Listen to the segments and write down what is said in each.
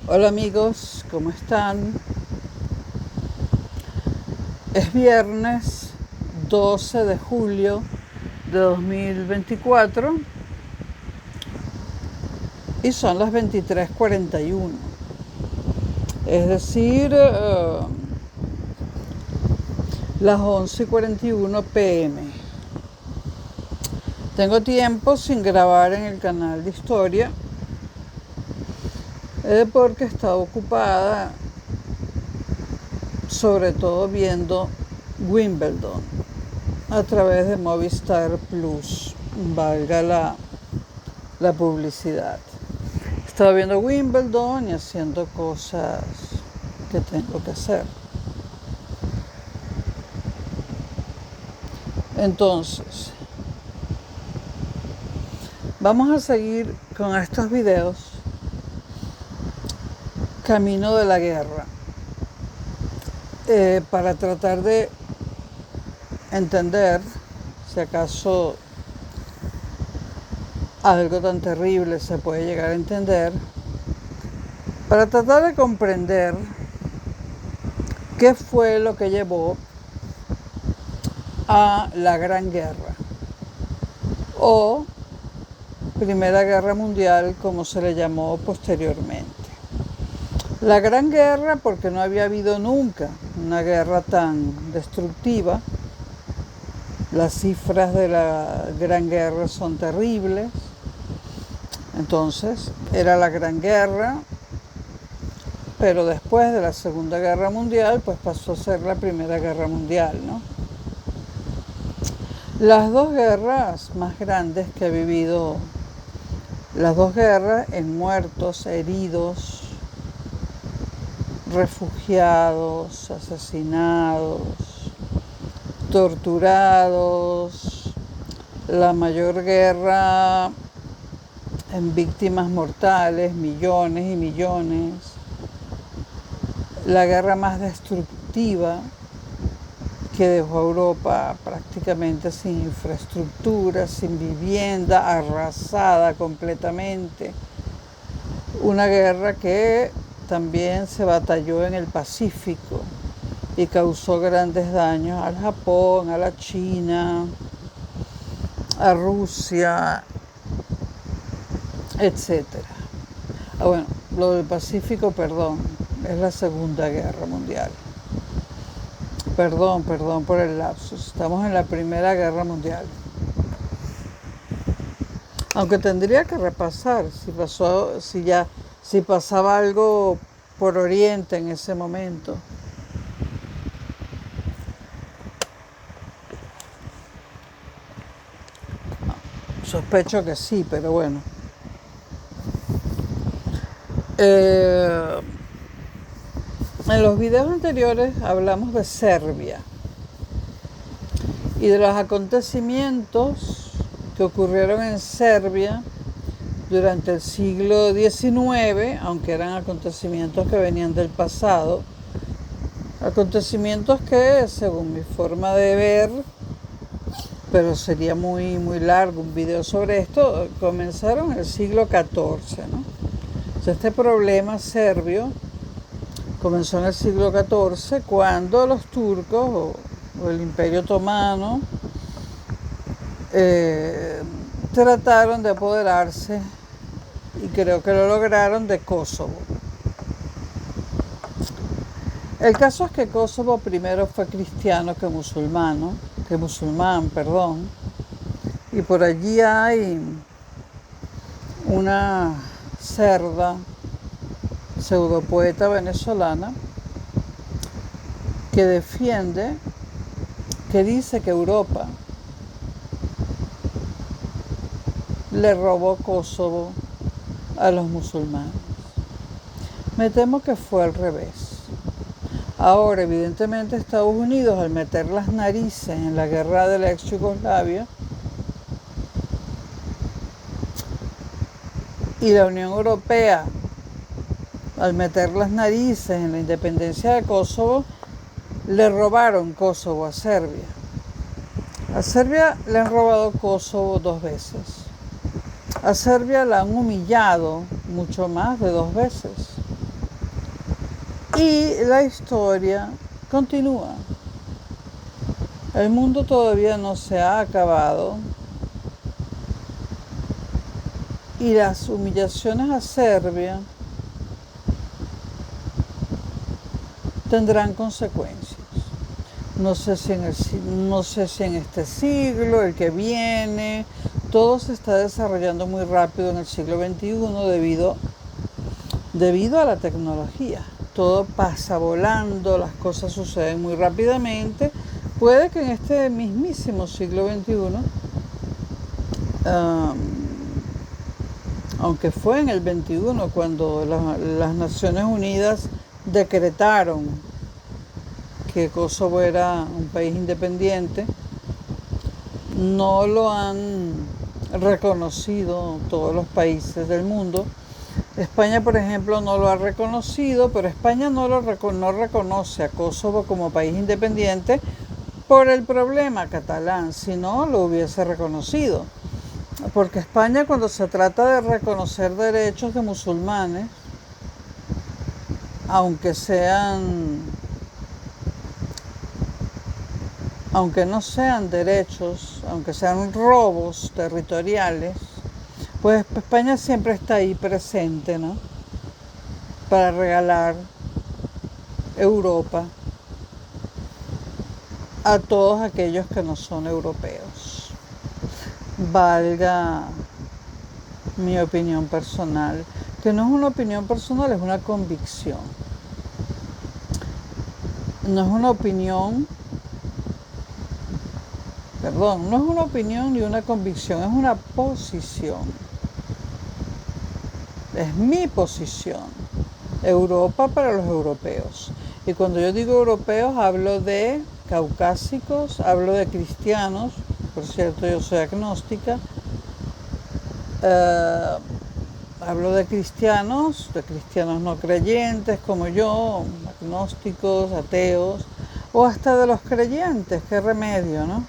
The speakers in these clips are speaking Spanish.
Hola amigos, ¿cómo están? Es viernes 12 de julio de 2024 y son las 23:41. Es decir, las 11:41 p.m. Tengo tiempo sin grabar en el canal de historia porque estaba ocupada sobre todo viendo Wimbledon a través de Movistar Plus, valga la publicidad. Estaba viendo Wimbledon y haciendo cosas que tengo que hacer. Entonces, vamos a seguir con estos videos camino de la guerra, para tratar de entender si acaso algo tan terrible se puede llegar a entender, para tratar de comprender qué fue lo que llevó a la Gran Guerra o Primera Guerra Mundial, como se le llamó posteriormente. La Gran Guerra porque no había habido nunca una guerra tan destructiva. Las cifras de la Gran Guerra son terribles. Entonces, era la Gran Guerra, pero después de la Segunda Guerra Mundial, pues pasó a ser la Primera Guerra Mundial, ¿no? Las dos guerras más grandes que ha vivido, las dos guerras en muertos, heridos, refugiados, asesinados, torturados, la mayor guerra en víctimas mortales, millones y millones, la guerra más destructiva que dejó a Europa prácticamente sin infraestructura, sin vivienda, arrasada completamente, una guerra que también se batalló en el Pacífico y causó grandes daños al Japón, a la China, a Rusia, etc. Bueno, lo del Pacífico, perdón, es la Segunda Guerra Mundial. Perdón por el lapsus. Estamos en la Primera Guerra Mundial. Aunque tendría que repasar si pasaba algo por Oriente en ese momento. Sospecho que sí, pero bueno. En los videos anteriores hablamos de Serbia y de los acontecimientos que ocurrieron en Serbia durante el siglo XIX, aunque eran acontecimientos que venían del pasado, acontecimientos que, según mi forma de ver, pero sería muy, muy largo un video sobre esto, comenzaron en el siglo XIV, ¿no? Este problema serbio comenzó en el siglo XIV cuando los turcos o el Imperio Otomano trataron de apoderarse, y creo que lo lograron, de Kosovo. El caso es que Kosovo primero fue cristiano que musulmán, y por allí hay una cerda pseudopoeta venezolana que dice que Europa le robó Kosovo a los musulmanes. Me temo que fue al revés. Ahora, evidentemente, Estados Unidos, al meter las narices en la guerra de la ex Yugoslavia, y la Unión Europea, al meter las narices en la independencia de Kosovo, le robaron Kosovo a Serbia. A Serbia le han robado Kosovo 2 veces. A Serbia la han humillado mucho más de 2 veces. Y la historia continúa. El mundo todavía no se ha acabado y las humillaciones a Serbia tendrán consecuencias. No sé si en este siglo, el que viene, todo se está desarrollando muy rápido en el siglo XXI debido a la tecnología. Todo pasa volando, las cosas suceden muy rápidamente. Puede que en este mismísimo siglo XXI, aunque fue en el XXI cuando las Naciones Unidas decretaron que Kosovo era un país independiente, no lo han reconocido todos los países del mundo. España, por ejemplo, no lo ha reconocido, pero España no reconoce a Kosovo como país independiente por el problema catalán, si no lo hubiese reconocido. Porque España, cuando se trata de reconocer derechos de musulmanes, aunque no sean derechos, aunque sean robos territoriales, pues España siempre está ahí presente, ¿no? Para regalar Europa a todos aquellos que no son europeos. Valga mi opinión personal, que no es una opinión personal, es una convicción. No es una opinión ni una convicción, es una posición. Es mi posición. Europa para los europeos. Y cuando yo digo europeos, hablo de caucásicos, hablo de cristianos. Por cierto, yo soy agnóstica. Hablo de cristianos no creyentes como yo, agnósticos, ateos, o hasta de los creyentes, qué remedio, ¿no?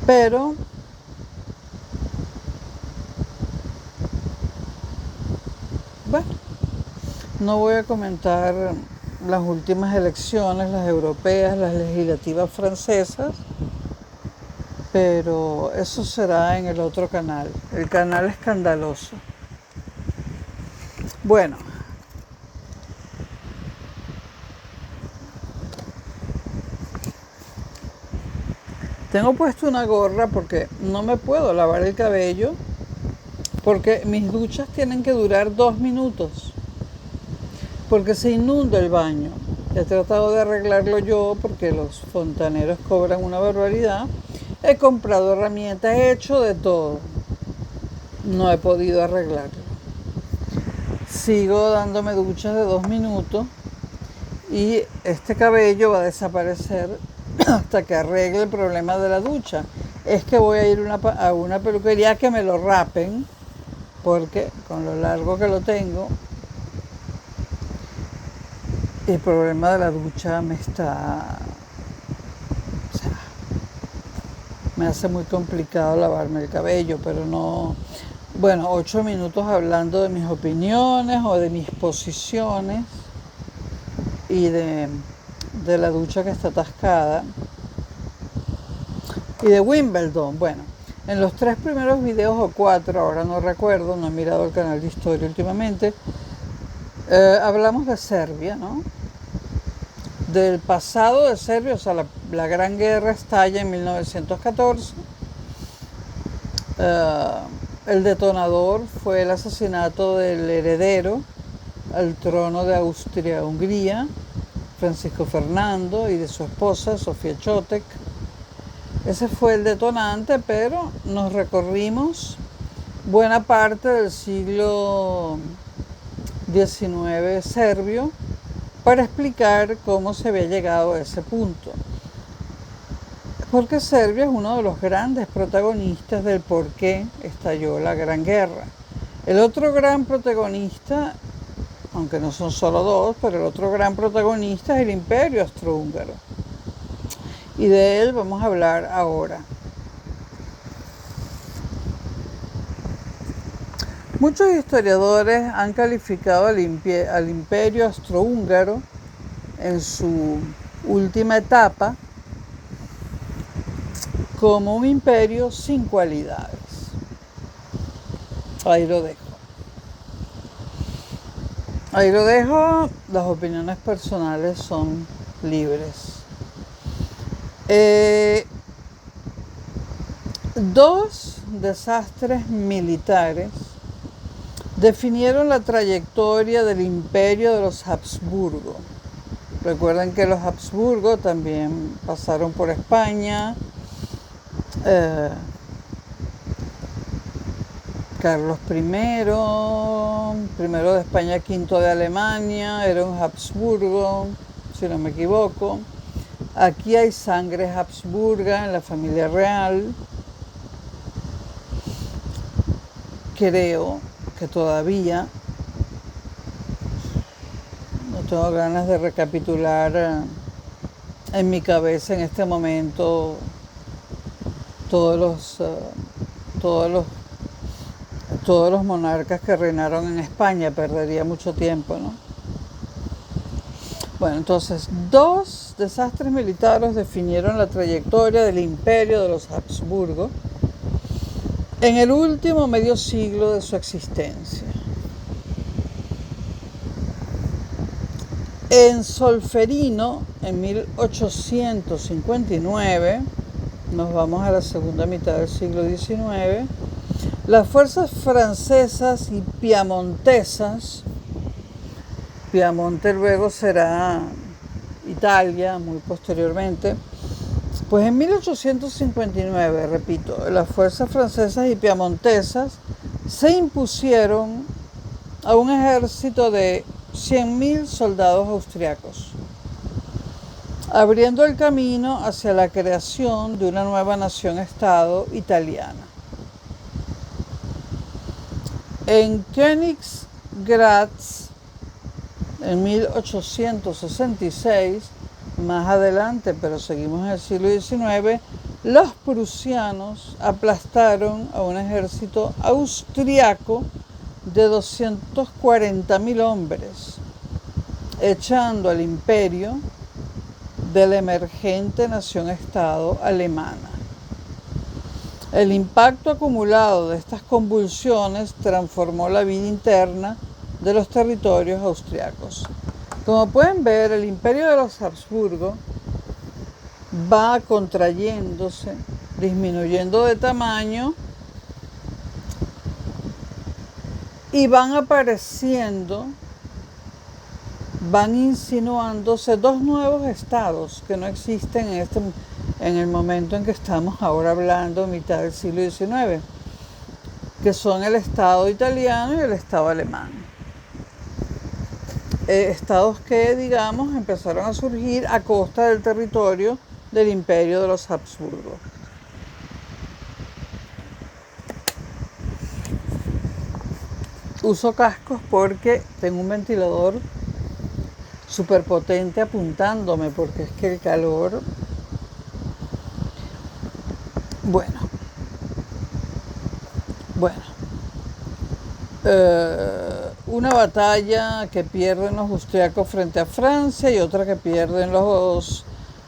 Pero bueno, no voy a comentar las últimas elecciones, las europeas, las legislativas francesas, pero eso será en el otro canal, el canal escandaloso. Bueno, tengo puesto una gorra porque no me puedo lavar el cabello, porque mis duchas tienen que durar 2 minutos, porque se inunda el baño. He tratado de arreglarlo yo porque los fontaneros cobran una barbaridad. He comprado herramientas, he hecho de todo. No he podido arreglarlo. Sigo dándome duchas de 2 minutos y este cabello va a desaparecer hasta que arregle el problema de la ducha. Es que voy a ir a una peluquería que me lo rapen, porque con lo largo que lo tengo, el problema de la ducha me hace muy complicado lavarme el cabello, pero no. Bueno, 8 minutos hablando de mis opiniones o de mis posiciones y de la ducha que está atascada y de Wimbledon. Bueno, en los 3 primeros videos o 4, ahora no recuerdo, no he mirado el canal de historia últimamente, hablamos de Serbia, ¿no? Del pasado de Serbia, o sea, la Gran Guerra estalla en 1914. El detonador fue el asesinato del heredero al trono de Austria-Hungría, Francisco Fernando, y de su esposa, Sofía Chotek. Ese fue el detonante, pero nos recorrimos buena parte del siglo XIX serbio para explicar cómo se había llegado a ese punto. Porque Serbia es uno de los grandes protagonistas del por qué estalló la Gran Guerra. El otro gran protagonista, aunque no son solo 2, pero el otro gran protagonista es el Imperio Austrohúngaro. Y de él vamos a hablar ahora. Muchos historiadores han calificado al imperio austrohúngaro en su última etapa como un imperio sin cualidades. Ahí lo dejo. Ahí lo dejo, las opiniones personales son libres. Dos desastres militares definieron la trayectoria del imperio de los Habsburgo. Recuerden que los Habsburgo también pasaron por España. Carlos primero de España, quinto de Alemania, era un Habsburgo, si no me equivoco. Aquí hay sangre habsburga en la familia real. Creo que todavía no tengo ganas de recapitular en mi cabeza en este momento todos los monarcas que reinaron en España, perdería mucho tiempo, ¿no? Bueno, entonces, dos desastres militares definieron la trayectoria del imperio de los Habsburgo en el último medio siglo de su existencia. En Solferino, en 1859, nos vamos a la segunda mitad del siglo XIX, las fuerzas francesas y piamontesas, Piamonte luego será Italia muy posteriormente, pues en 1859, repito, las fuerzas francesas y piamontesas se impusieron a un ejército de 100.000 soldados austriacos, abriendo el camino hacia la creación de una nueva nación-estado italiana. En Königsgrätz, en 1866, más adelante, pero seguimos en el siglo XIX, los prusianos aplastaron a un ejército austriaco de 240.000 hombres, echando al imperio de la emergente nación-estado alemana. El impacto acumulado de estas convulsiones transformó la vida interna de los territorios austriacos. Como pueden ver, el imperio de los Habsburgo va contrayéndose, disminuyendo de tamaño, y van apareciendo, van insinuándose dos nuevos estados que no existen en el momento en que estamos ahora hablando, mitad del siglo XIX, que son el estado italiano y el estado alemán. Estados que, digamos, empezaron a surgir a costa del territorio del imperio de los Habsburgo. Uso cascos porque tengo un ventilador súper potente apuntándome, porque es que el calor... Bueno. Una batalla que pierden los austriacos frente a Francia y otra que pierden los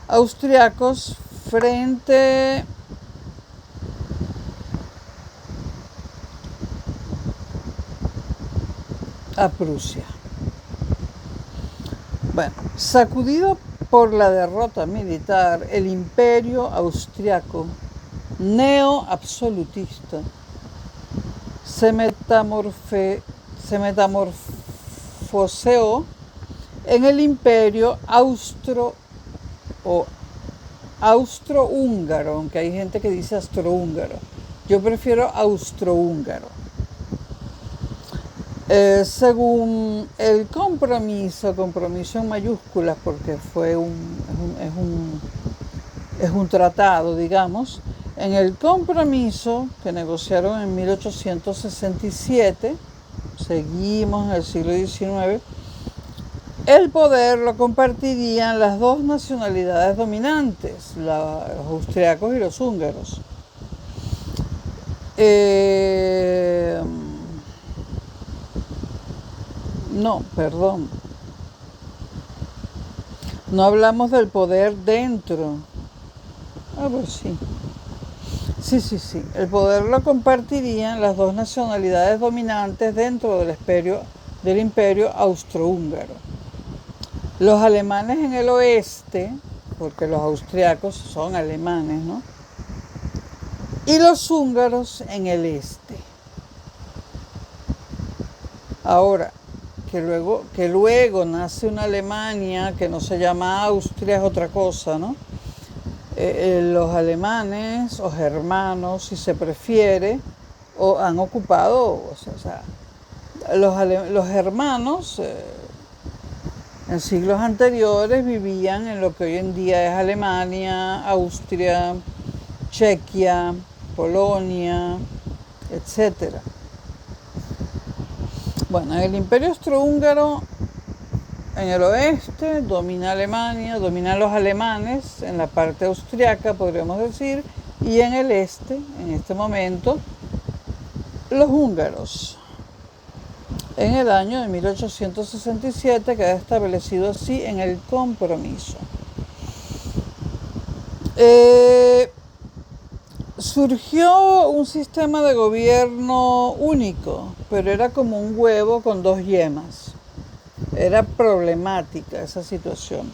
austriacos frente a Prusia. Bueno, sacudido por la derrota militar, el imperio austriaco neoabsolutista se metamorfoseó en el imperio austrohúngaro, aunque hay gente que dice astrohúngaro. Yo prefiero austrohúngaro. Según el compromiso en mayúsculas, porque es un tratado, digamos. En el compromiso que negociaron en 1867, seguimos en el siglo XIX, el poder lo compartirían las dos nacionalidades dominantes, los austriacos y los húngaros. No, perdón. No hablamos del poder dentro. Ah, pues sí. Sí. El poder lo compartirían las dos nacionalidades dominantes dentro del imperio austrohúngaro. Los alemanes en el oeste, porque los austriacos son alemanes, ¿no? Y los húngaros en el este. Ahora, que luego nace una Alemania que no se llama Austria es otra cosa, ¿no? Los alemanes o germanos, si se prefiere, han ocupado, los germanos en siglos anteriores vivían en lo que hoy en día es Alemania, Austria, Chequia, Polonia, etc. Bueno, el imperio austrohúngaro en el oeste domina Alemania, dominan los alemanes en la parte austriaca, podríamos decir, y en el este, en este momento, los húngaros. En el año de 1867 queda establecido así en el compromiso. Surgió un sistema de gobierno único, pero era como un huevo con dos yemas. Era problemática esa situación,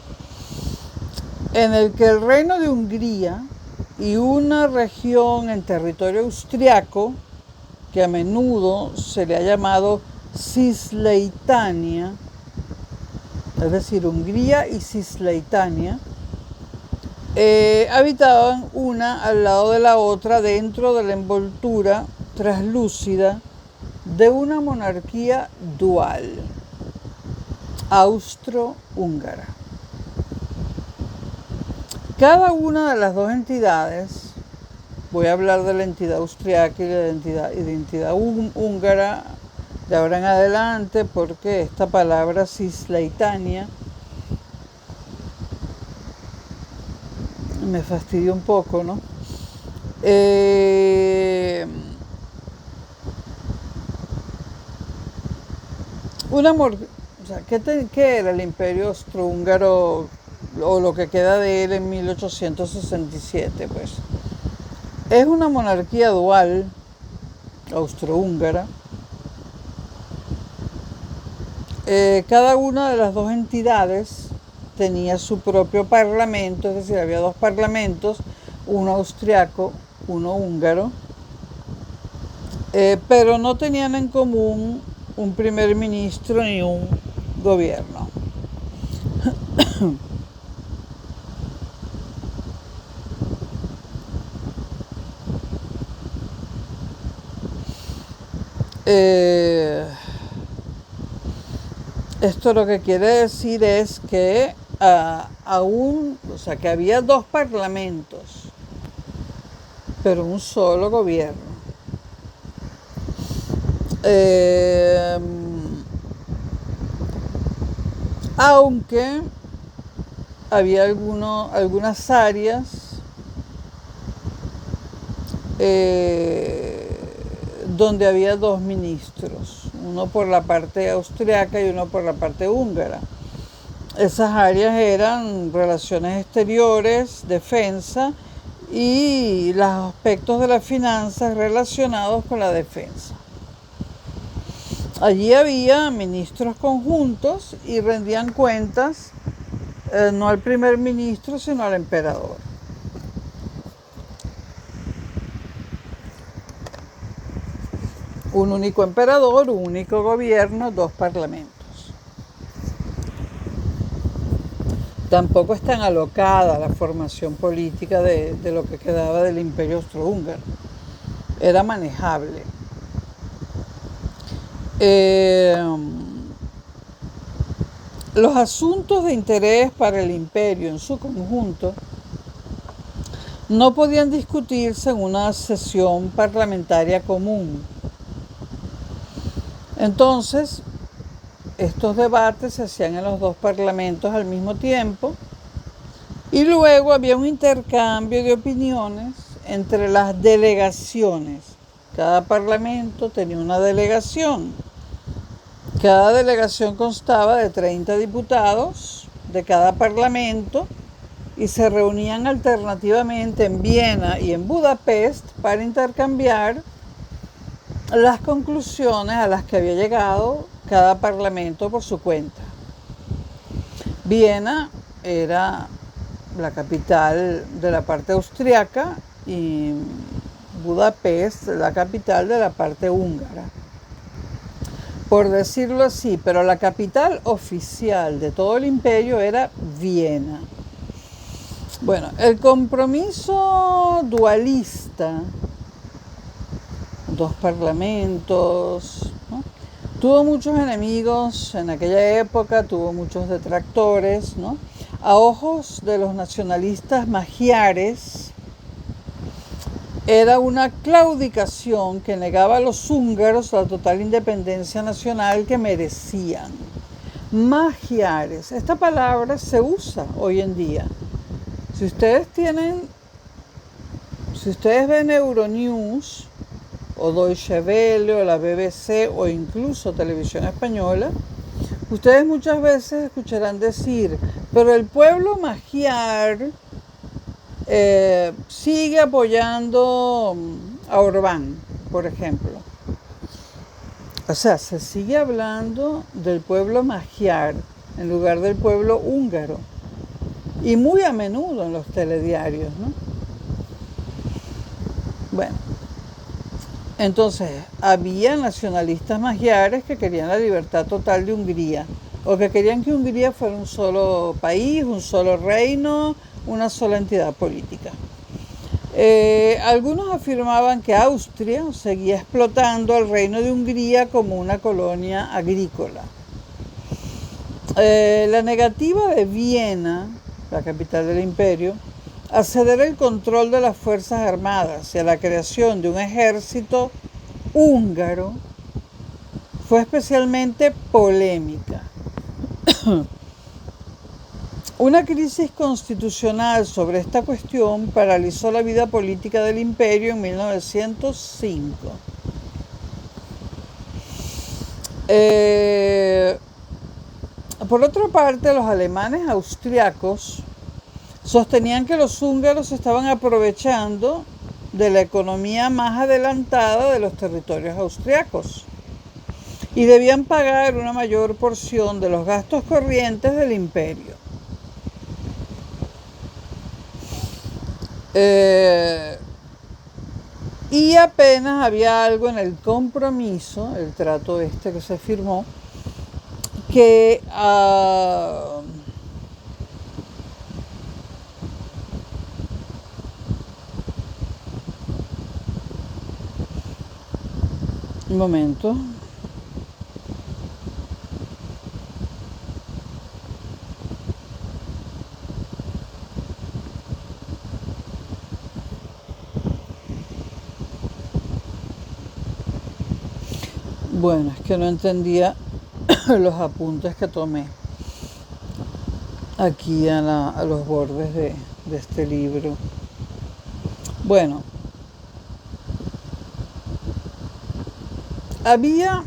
en el que el reino de Hungría y una región en territorio austriaco, que a menudo se le ha llamado Cisleitania, es decir, Hungría y Cisleitania, habitaban una al lado de la otra dentro de la envoltura traslúcida de una monarquía dual, austro-húngara. Cada una de las dos entidades, voy a hablar de la entidad austriaca y de la entidad húngara de ahora en adelante, porque esta palabra Cisleitania me fastidia un poco, ¿no? ¿Qué era el imperio austrohúngaro o lo que queda de él en 1867? Pues es una monarquía dual austrohúngara. Cada una de las dos entidades tenía su propio parlamento, es decir, había dos parlamentos, uno austriaco, uno húngaro, pero no tenían en común un primer ministro ni un gobierno. Esto lo que quiere decir es que que había dos parlamentos, pero un solo gobierno. Aunque había algunas áreas donde había dos ministros, uno por la parte austriaca y uno por la parte húngara. Esas áreas eran relaciones exteriores, defensa y los aspectos de las finanzas relacionados con la defensa. Allí había ministros conjuntos y rendían cuentas no al primer ministro, sino al emperador. Un único emperador, un único gobierno, dos parlamentos. Tampoco es tan alocada la formación política de lo que quedaba del imperio austrohúngaro. Era manejable. Los asuntos de interés para el imperio en su conjunto no podían discutirse en una sesión parlamentaria común. Entonces, estos debates se hacían en los dos parlamentos al mismo tiempo y luego había un intercambio de opiniones entre las delegaciones. Cada parlamento tenía una delegación Cada delegación constaba de 30 diputados de cada parlamento y se reunían alternativamente en Viena y en Budapest para intercambiar las conclusiones a las que había llegado cada parlamento por su cuenta. Viena era la capital de la parte austriaca y Budapest la capital de la parte húngara, por decirlo así, pero la capital oficial de todo el imperio era Viena. Bueno, el compromiso dualista, dos parlamentos, ¿no?, tuvo muchos enemigos en aquella época, tuvo muchos detractores, ¿no? A ojos de los nacionalistas magiares, era una claudicación que negaba a los húngaros la total independencia nacional que merecían. Magiares, esta palabra se usa hoy en día. Si ustedes ven Euronews o Deutsche Welle o la BBC o incluso Televisión Española, ustedes muchas veces escucharán decir, pero el pueblo magiar sigue apoyando a Orbán, por ejemplo. O sea, se sigue hablando del pueblo magiar en lugar del pueblo húngaro. Y muy a menudo en los telediarios, ¿no? Bueno, entonces había nacionalistas magiares que querían la libertad total de Hungría, o que querían que Hungría fuera un solo país, un solo reino, una sola entidad política. Algunos afirmaban que Austria seguía explotando al reino de Hungría como una colonia agrícola. La negativa de Viena, la capital del imperio, a ceder el control de las fuerzas armadas y a la creación de un ejército húngaro fue especialmente polémica. Una crisis constitucional sobre esta cuestión paralizó la vida política del imperio en 1905. Por otra parte, los alemanes austriacos sostenían que los húngaros estaban aprovechando de la economía más adelantada de los territorios austriacos y debían pagar una mayor porción de los gastos corrientes del imperio. Y apenas había algo en el compromiso, el trato este que se firmó, que un momento. Bueno, es que no entendía los apuntes que tomé aquí a los bordes de este libro. Bueno, había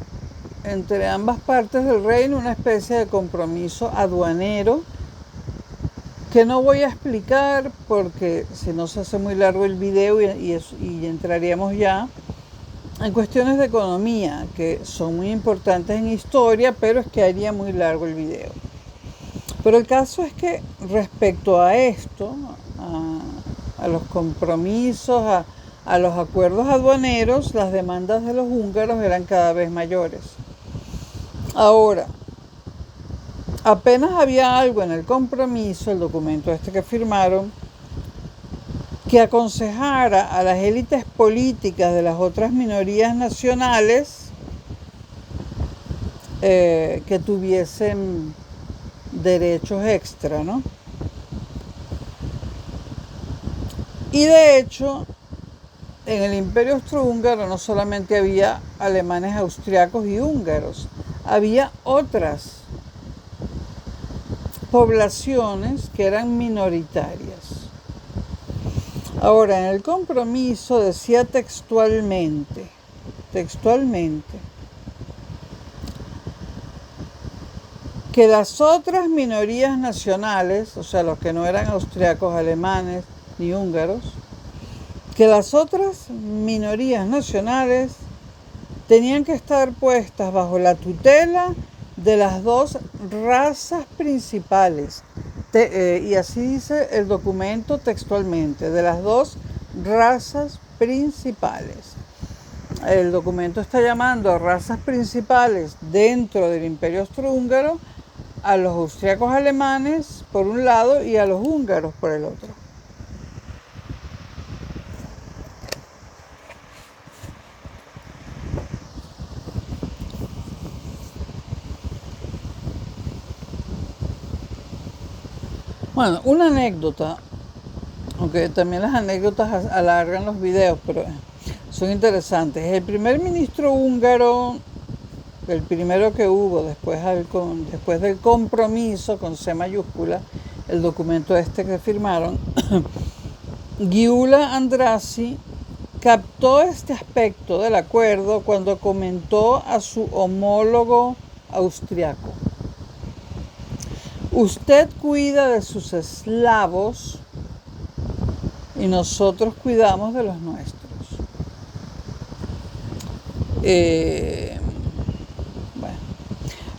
entre ambas partes del reino una especie de compromiso aduanero que no voy a explicar porque si no se hace muy largo el video y entraríamos ya en cuestiones de economía que son muy importantes en historia, pero es que haría muy largo el video. Pero el caso es que respecto a esto, a los compromisos, a los acuerdos aduaneros, las demandas de los húngaros eran cada vez mayores. Ahora, apenas había algo en el compromiso, el documento este que firmaron, que aconsejara a las élites políticas de las otras minorías nacionales que tuviesen derechos extra, ¿no? Y de hecho, en el Imperio Austrohúngaro no solamente había alemanes, austriacos y húngaros, había otras poblaciones que eran minoritarias. Ahora, en el compromiso decía textualmente, que las otras minorías nacionales, o sea, los que no eran austriacos, alemanes ni húngaros, que las otras minorías nacionales tenían que estar puestas bajo la tutela de las dos razas principales. Y así dice el documento textualmente, de las dos razas principales. El documento está llamando a razas principales dentro del Imperio Austrohúngaro a los austriacos alemanes por un lado y a los húngaros por el otro. Bueno, una anécdota, aunque también las anécdotas alargan los videos, pero son interesantes. El primer ministro húngaro, el primero que hubo después del compromiso con C mayúscula, el documento este que firmaron, Gyula Andrássy captó este aspecto del acuerdo cuando comentó a su homólogo austriaco: usted cuida de sus eslavos y nosotros cuidamos de los nuestros. Bueno,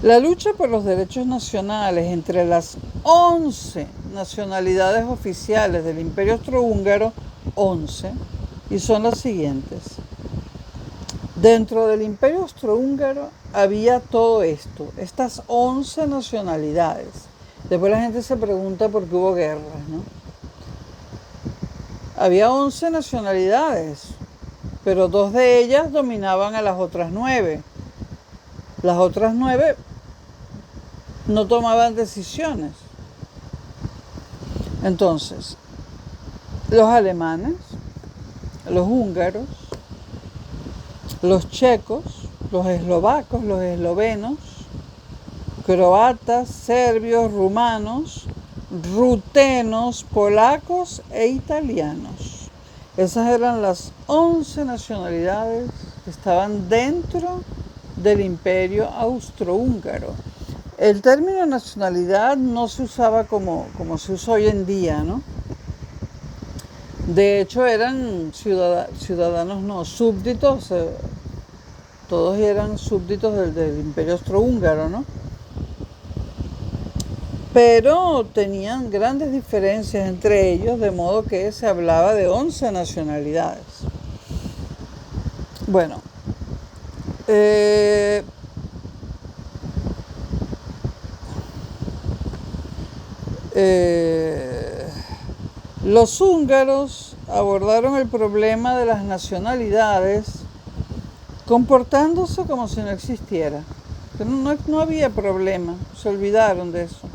la lucha por los derechos nacionales entre las 11 nacionalidades oficiales del Imperio Austrohúngaro, 11, y son las siguientes. Dentro del Imperio Austrohúngaro había todo esto, estas 11 nacionalidades. Después la gente se pregunta por qué hubo guerras, ¿no? Había 11 nacionalidades, pero 2 de ellas dominaban a las otras 9. Las otras 9 no tomaban decisiones. Entonces, los alemanes, los húngaros, los checos, los eslovacos, los eslovenos, croatas, serbios, rumanos, rutenos, polacos e italianos. Esas eran las 11 nacionalidades que estaban dentro del Imperio Austrohúngaro. El término nacionalidad no se usaba como se usa hoy en día, ¿no? De hecho eran ciudadanos, no, súbditos, todos eran súbditos del Imperio Austrohúngaro, ¿no? Pero tenían grandes diferencias entre ellos, de modo que se hablaba de 11 nacionalidades. Bueno, los húngaros abordaron el problema de las nacionalidades comportándose como si no existiera. No había problema, se olvidaron de eso.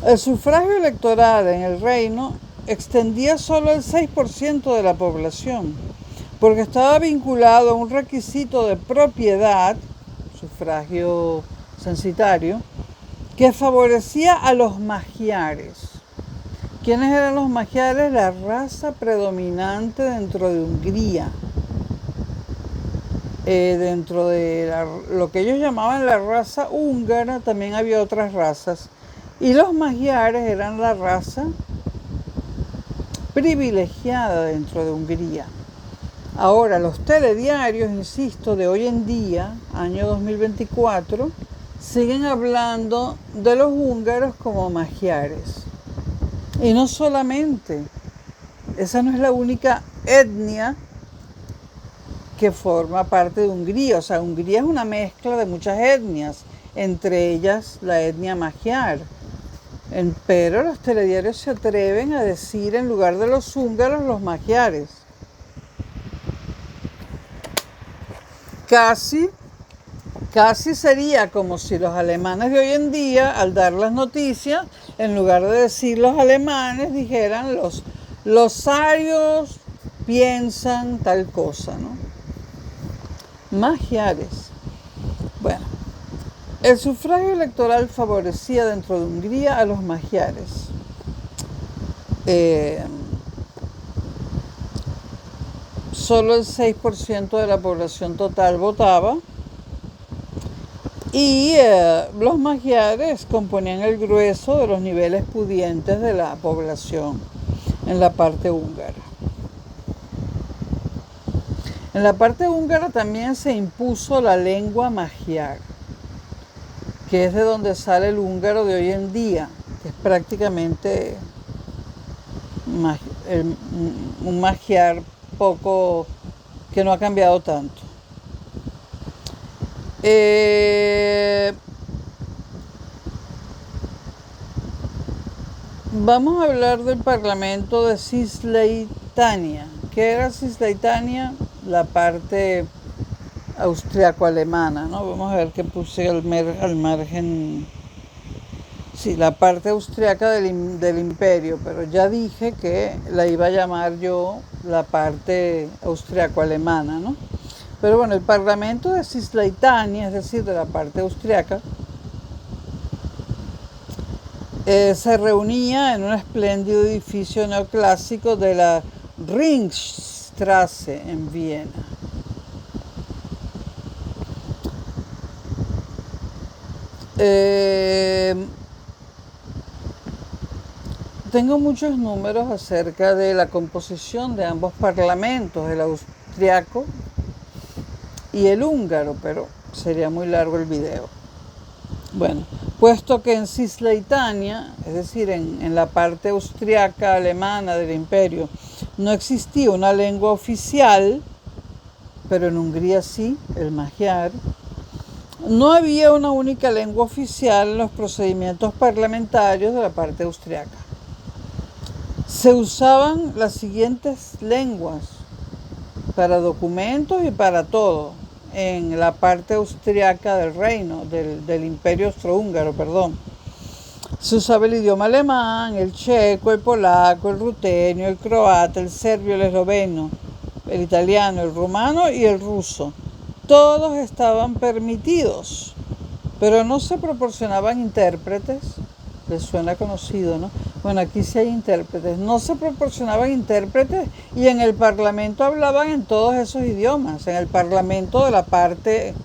El sufragio electoral en el reino extendía solo el 6% de la población, porque estaba vinculado a un requisito de propiedad, sufragio censitario, que favorecía a los magiares. ¿Quiénes eran los magiares? La raza predominante dentro de Hungría. Dentro de lo que ellos llamaban la raza húngara, también había otras razas. Y los magiares eran la raza privilegiada dentro de Hungría. Ahora, los telediarios, insisto, de hoy en día, año 2024, siguen hablando de los húngaros como magiares. Y no solamente, esa no es la única etnia que forma parte de Hungría. O sea, Hungría es una mezcla de muchas etnias, entre ellas la etnia magiar. Pero los telediarios se atreven a decir en lugar de los húngaros, los magiares. Casi sería como si los alemanes de hoy en día, al dar las noticias, en lugar de decir los alemanes, dijeran los arios piensan tal cosa, ¿no? Magiares. Bueno, el sufragio electoral favorecía dentro de Hungría a los magiares. Solo el 6% de la población total votaba Y los magiares componían el grueso de los niveles pudientes de la población en la parte húngara. En la parte húngara también se impuso la lengua magiar, que es de donde sale el húngaro de hoy en día, que es prácticamente un magiar poco, que no ha cambiado tanto. Vamos a hablar del Parlamento de Cisleitania. ¿Qué era Cisleitania? La parte austriaco-alemana, ¿no? Vamos a ver qué puse al margen. Sí, la parte austriaca del imperio, pero ya dije que la iba a llamar yo la parte austriaco-alemana, ¿no? Pero bueno, el Parlamento de Cisleitania, es decir, de la parte austriaca, se reunía en un espléndido edificio neoclásico de la Ringstraße en Viena. Tengo muchos números acerca de la composición de ambos parlamentos, el austriaco y el húngaro, pero sería muy largo el video. Bueno, puesto que en Cisleitania, es decir, en la parte austriaca alemana del imperio, no existía una lengua oficial, pero en Hungría sí, el magiar, no había una única lengua oficial en los procedimientos parlamentarios de la parte austriaca. Se usaban las siguientes lenguas para documentos y para todo en la parte austriaca del reino, del imperio austrohúngaro, perdón. Se usaba el idioma alemán, el checo, el polaco, el rutenio, el croata, el serbio, el esloveno, el italiano, el rumano y el ruso. Todos estaban permitidos, pero no se proporcionaban intérpretes. Les suena conocido, ¿no? Bueno, aquí sí hay intérpretes. No se proporcionaban intérpretes y en el Parlamento hablaban en todos esos idiomas, en el Parlamento de la parte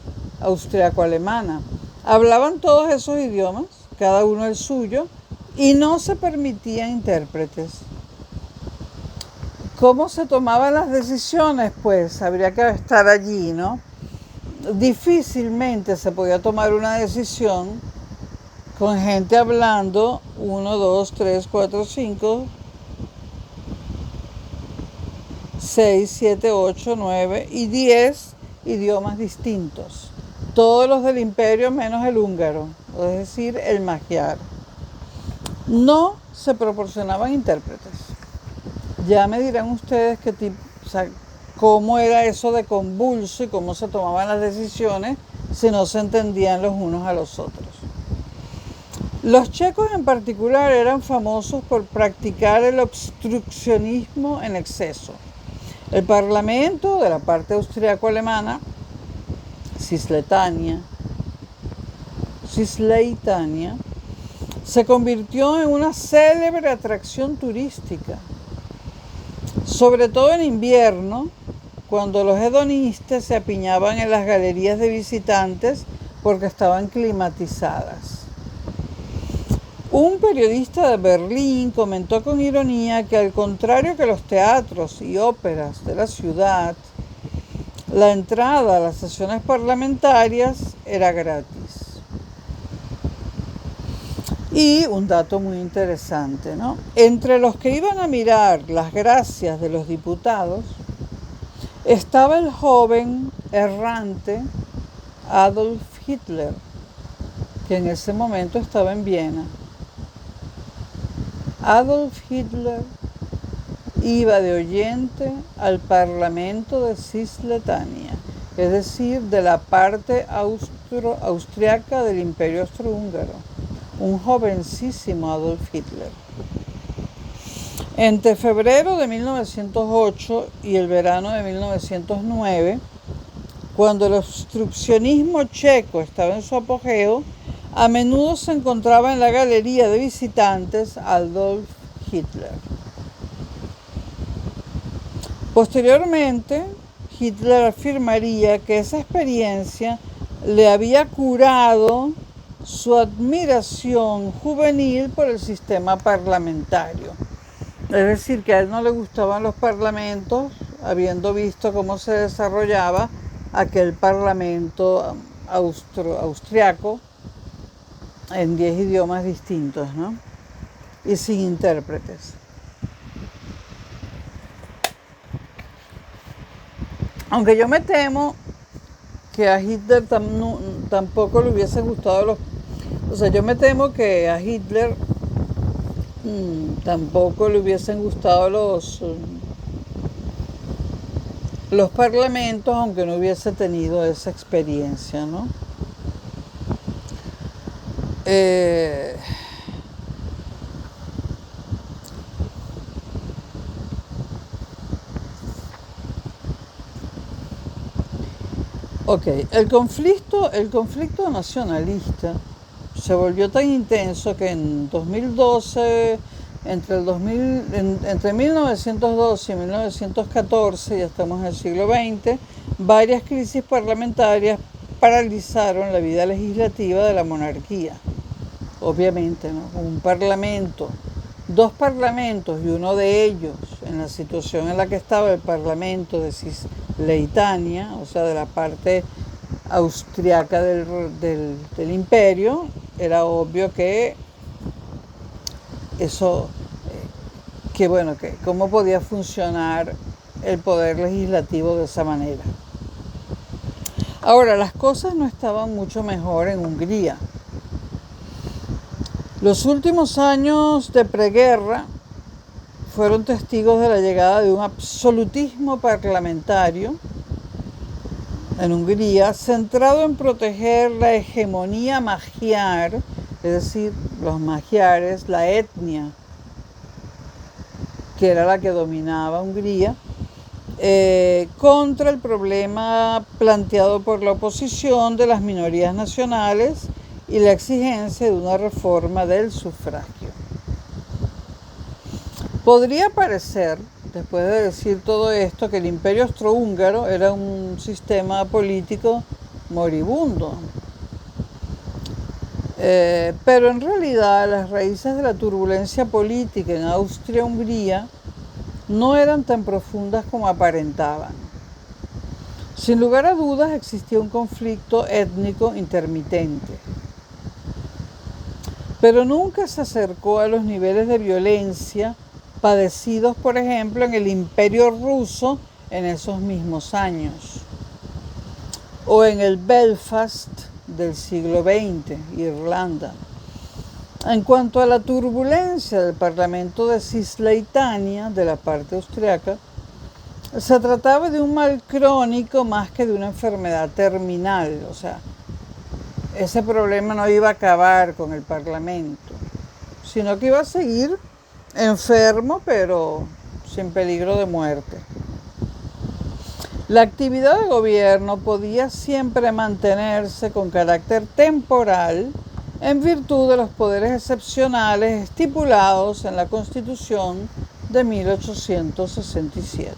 austriaco-alemana. Hablaban todos esos idiomas, cada uno el suyo, y no se permitían intérpretes. ¿Cómo se tomaban las decisiones? Pues habría que estar allí, ¿no? Difícilmente se podía tomar una decisión con gente hablando 1, 2, 3, 4, 5, 6, 7, 8, 9 y 10 idiomas distintos. Todos los del imperio menos el húngaro, es decir, el magiar. No se proporcionaban intérpretes. Ya me dirán ustedes qué tipo, o sea, cómo era eso de convulso y cómo se tomaban las decisiones si no se entendían los unos a los otros. Los checos en particular eran famosos por practicar el obstruccionismo en exceso. El Parlamento de la parte austriaco-alemana, Cisleitania, se convirtió en una célebre atracción turística, sobre todo en invierno, cuando los hedonistas se apiñaban en las galerías de visitantes porque estaban climatizadas. Un periodista de Berlín comentó con ironía que al contrario que los teatros y óperas de la ciudad, la entrada a las sesiones parlamentarias era gratis. Y un dato muy interesante, ¿no? Entre los que iban a mirar las gracias de los diputados estaba el joven errante Adolf Hitler, que en ese momento estaba en Viena. Adolf Hitler iba de oyente al Parlamento de Cisleitania, es decir, de la parte austriaca del Imperio Austrohúngaro. Un jovencísimo Adolf Hitler. Entre febrero de 1908 y el verano de 1909, cuando el obstruccionismo checo estaba en su apogeo, a menudo se encontraba en la galería de visitantes Adolf Hitler. Posteriormente, Hitler afirmaría que esa experiencia le había curado su admiración juvenil por el sistema parlamentario. Es decir, que a él no le gustaban los parlamentos, habiendo visto cómo se desarrollaba aquel parlamento austriaco en 10 idiomas distintos, ¿no? Y sin intérpretes. Aunque yo me temo que a Hitler tampoco le hubiesen gustado los... O sea, yo me temo que a Hitler tampoco le hubiesen gustado los parlamentos, aunque no hubiese tenido esa experiencia, ¿no? Ok, el conflicto nacionalista se volvió tan intenso que en 2012, entre 1912 y 1914, ya estamos en el siglo XX, varias crisis parlamentarias paralizaron la vida legislativa de la monarquía. Obviamente, ¿no? Dos parlamentos, y uno de ellos, en la situación en la que estaba el parlamento de Cisleitania, o sea, de la parte austriaca del imperio, era obvio que eso, que cómo podía funcionar el poder legislativo de esa manera. Ahora, las cosas no estaban mucho mejor en Hungría. Los últimos años de preguerra fueron testigos de la llegada de un absolutismo parlamentario en Hungría, centrado en proteger la hegemonía magiar, es decir, los magiares, la etnia que era la que dominaba Hungría, contra el problema planteado por la oposición de las minorías nacionales y la exigencia de una reforma del sufragio. Podría parecer, después de decir todo esto, que el imperio austrohúngaro era un sistema político moribundo. Pero en realidad las raíces de la turbulencia política en Austria-Hungría no eran tan profundas como aparentaban. Sin lugar a dudas existía un conflicto étnico intermitente, pero nunca se acercó a los niveles de violencia padecidos, por ejemplo, en el Imperio Ruso en esos mismos años, o en el Belfast del siglo XX, Irlanda. En cuanto a la turbulencia del Parlamento de Cisleitania, de la parte austriaca, se trataba de un mal crónico más que de una enfermedad terminal. O sea, ese problema no iba a acabar con el Parlamento, sino que iba a seguir enfermo, pero sin peligro de muerte. La actividad de gobierno podía siempre mantenerse con carácter temporal en virtud de los poderes excepcionales estipulados en la Constitución de 1867.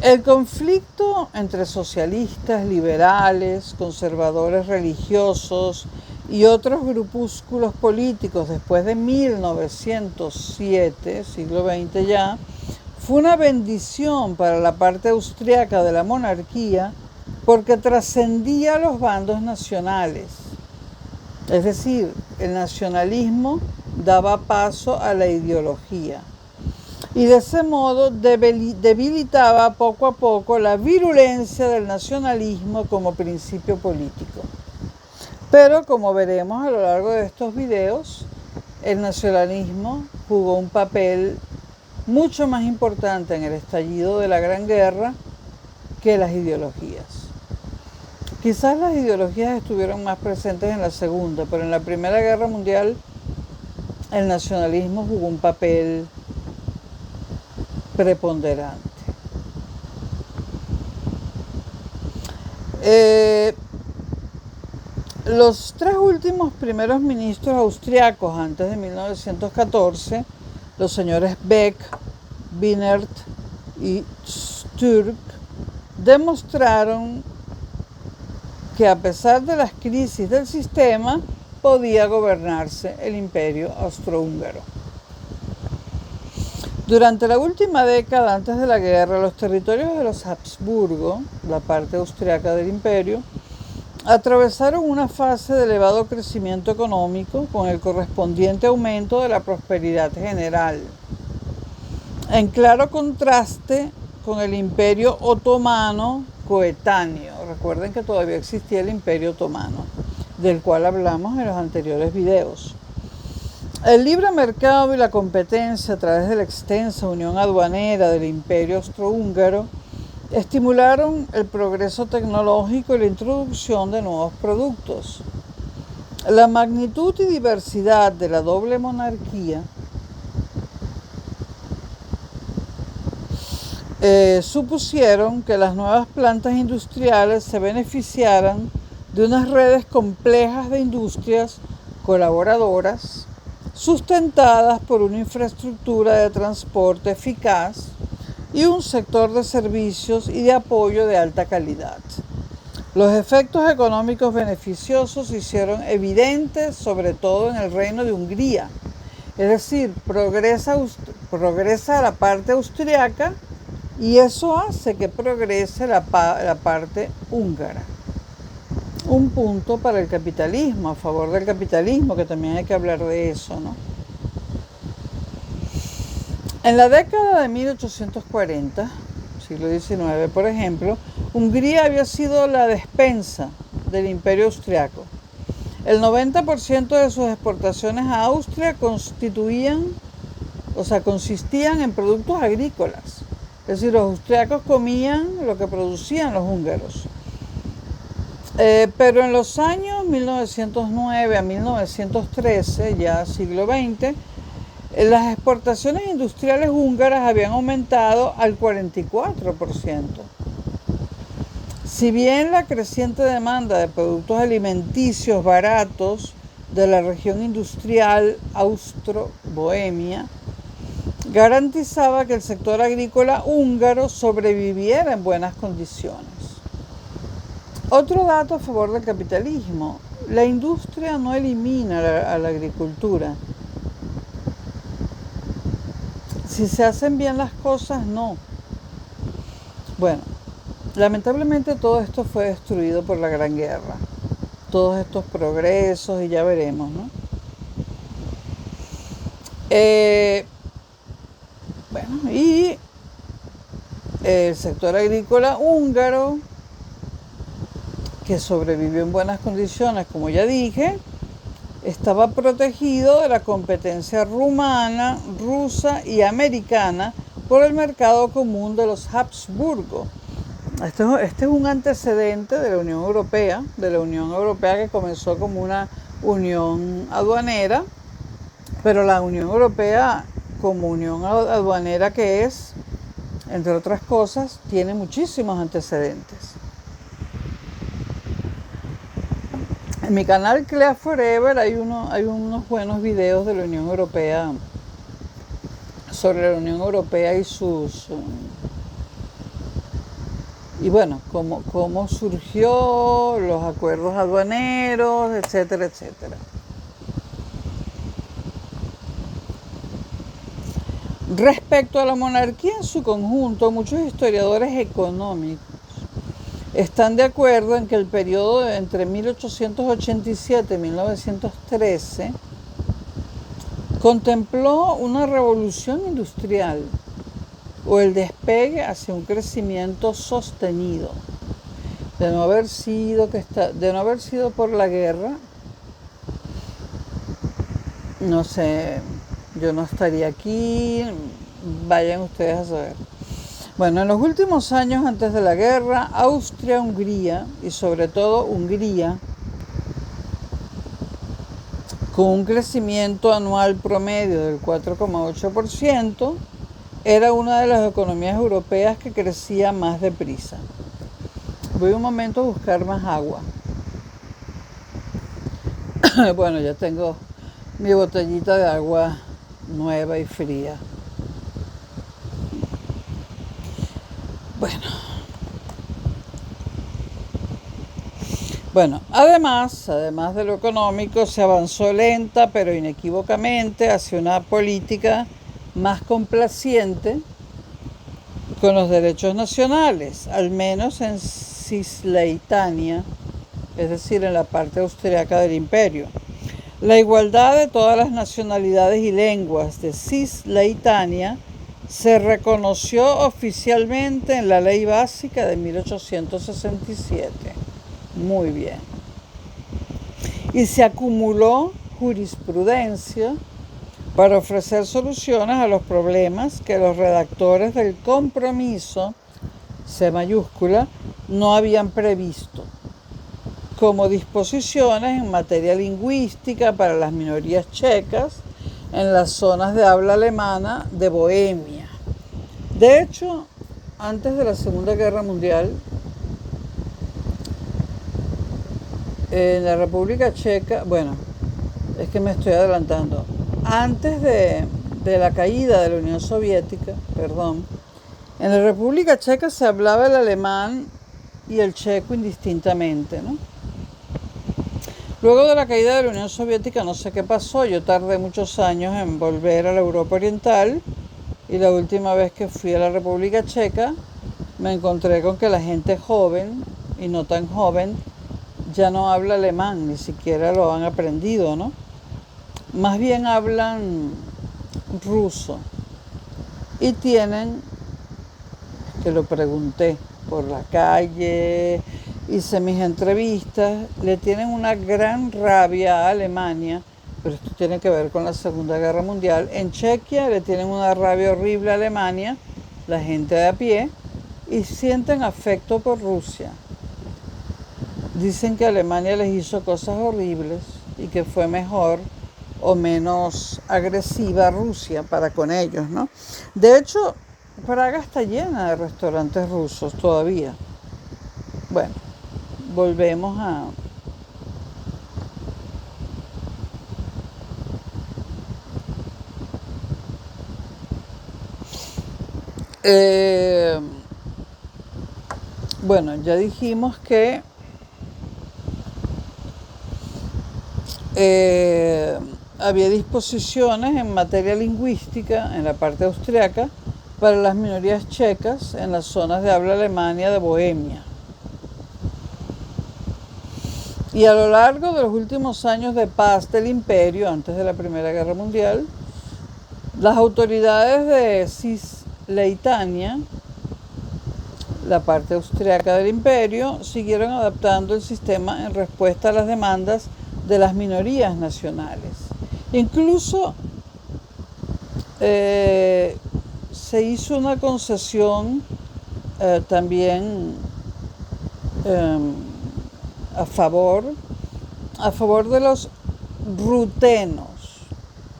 El conflicto entre socialistas, liberales, conservadores religiosos y otros grupúsculos políticos después de 1907, siglo XX ya, fue una bendición para la parte austriaca de la monarquía porque trascendía los bandos nacionales. Es decir, el nacionalismo daba paso a la ideología y de ese modo debilitaba poco a poco la virulencia del nacionalismo como principio político. Pero como veremos a lo largo de estos videos, el nacionalismo jugó un papel mucho más importante en el estallido de la Gran Guerra que las ideologías. Quizás las ideologías estuvieron más presentes en la Segunda, pero en la Primera Guerra Mundial el nacionalismo jugó un papel preponderante. Los tres últimos primeros ministros austriacos antes de 1914, los señores Beck, Wienert y Stürk, demostraron que a pesar de las crisis del sistema, podía gobernarse el imperio austrohúngaro. Durante la última década antes de la guerra, los territorios de los Habsburgo, la parte austriaca del imperio, atravesaron una fase de elevado crecimiento económico con el correspondiente aumento de la prosperidad general, en claro contraste con el imperio otomano coetáneo. Recuerden que todavía existía el imperio otomano, del cual hablamos en los anteriores videos. El libre mercado y la competencia a través de la extensa unión aduanera del imperio austrohúngaro estimularon el progreso tecnológico y la introducción de nuevos productos. La magnitud y diversidad de la doble monarquía supusieron que las nuevas plantas industriales se beneficiaran de unas redes complejas de industrias colaboradoras sustentadas por una infraestructura de transporte eficaz y un sector de servicios y de apoyo de alta calidad. Los efectos económicos beneficiosos se hicieron evidentes sobre todo en el Reino de Hungría, es decir, progresa la parte austriaca y eso hace que progrese la parte húngara. Un punto para el capitalismo, a favor del capitalismo, que también hay que hablar de eso, ¿no? En la década de 1840, siglo XIX, por ejemplo, Hungría había sido la despensa del imperio austriaco. El 90% de sus exportaciones a Austria consistían en productos agrícolas. Es decir, los austriacos comían lo que producían los húngaros. Pero en los años 1909 a 1913, ya siglo XX, las exportaciones industriales húngaras habían aumentado al 44%. Si bien la creciente demanda de productos alimenticios baratos de la región industrial austro-bohemia garantizaba que el sector agrícola húngaro sobreviviera en buenas condiciones. Otro dato a favor del capitalismo: la industria no elimina a la agricultura. Si se hacen bien las cosas, no. Bueno, lamentablemente todo esto fue destruido por la Gran Guerra. Todos estos progresos, y ya veremos, ¿no? Y el sector agrícola húngaro, que sobrevivió en buenas condiciones, como ya dije, estaba protegido de la competencia rumana, rusa y americana por el mercado común de los Habsburgo. Este es un antecedente de la Unión Europea, que comenzó como una unión aduanera, pero la Unión Europea, como unión aduanera que es, entre otras cosas, tiene muchísimos antecedentes. En mi canal Clea Forever hay unos buenos videos de la Unión Europea, sobre la Unión Europea y cómo surgió, los acuerdos aduaneros, etcétera, etcétera. Respecto a la monarquía en su conjunto, muchos historiadores económicos están de acuerdo en que el periodo entre 1887 y 1913 contempló una revolución industrial o el despegue hacia un crecimiento sostenido. De no haber sido por la guerra, no sé, yo no estaría aquí, vayan ustedes a saber. Bueno, en los últimos años antes de la guerra, Austria-Hungría y sobre todo Hungría, con un crecimiento anual promedio del 4,8%, era una de las economías europeas que crecía más deprisa. Voy un momento a buscar más agua. Bueno, ya tengo mi botellita de agua nueva y fría. Bueno, Bueno, además de lo económico, se avanzó lenta pero inequívocamente hacia una política más complaciente con los derechos nacionales, al menos en Cisleitania, es decir, en la parte austriaca del imperio. La igualdad de todas las nacionalidades y lenguas de Cisleitania se reconoció oficialmente en la Ley Básica de 1867. Muy bien. Y se acumuló jurisprudencia para ofrecer soluciones a los problemas que los redactores del compromiso, C mayúscula, no habían previsto, como disposiciones en materia lingüística para las minorías checas en las zonas de habla alemana de Bohemia. De hecho, antes de la Segunda Guerra Mundial, en la República Checa, bueno, es que me estoy adelantando, antes de la caída de la Unión Soviética, en la República Checa se hablaba el alemán y el checo indistintamente, ¿no? Luego de la caída de la Unión Soviética no sé qué pasó, yo tardé muchos años en volver a la Europa Oriental y la última vez que fui a la República Checa me encontré con que la gente joven y no tan joven ya no habla alemán, ni siquiera lo han aprendido, ¿no? Más bien hablan ruso y tienen, que lo pregunté por la calle, hice mis entrevistas, le tienen una gran rabia a Alemania, pero esto tiene que ver con la Segunda Guerra Mundial. En Chequia le tienen una rabia horrible a Alemania, la gente de a pie, y sienten afecto por Rusia. Dicen que Alemania les hizo cosas horribles y que fue mejor o menos agresiva Rusia para con ellos, ¿no? De hecho, Praga está llena de restaurantes rusos todavía. Bueno, volvemos a... bueno, ya dijimos que había disposiciones en materia lingüística en la parte austriaca para las minorías checas en las zonas de habla alemana de Bohemia. Y a lo largo de los últimos años de paz del imperio, antes de la Primera Guerra Mundial, las autoridades de Cisleitania, la parte austriaca del imperio, siguieron adaptando el sistema en respuesta a las demandas de las minorías nacionales. Incluso se hizo una concesión también a favor de los rutenos,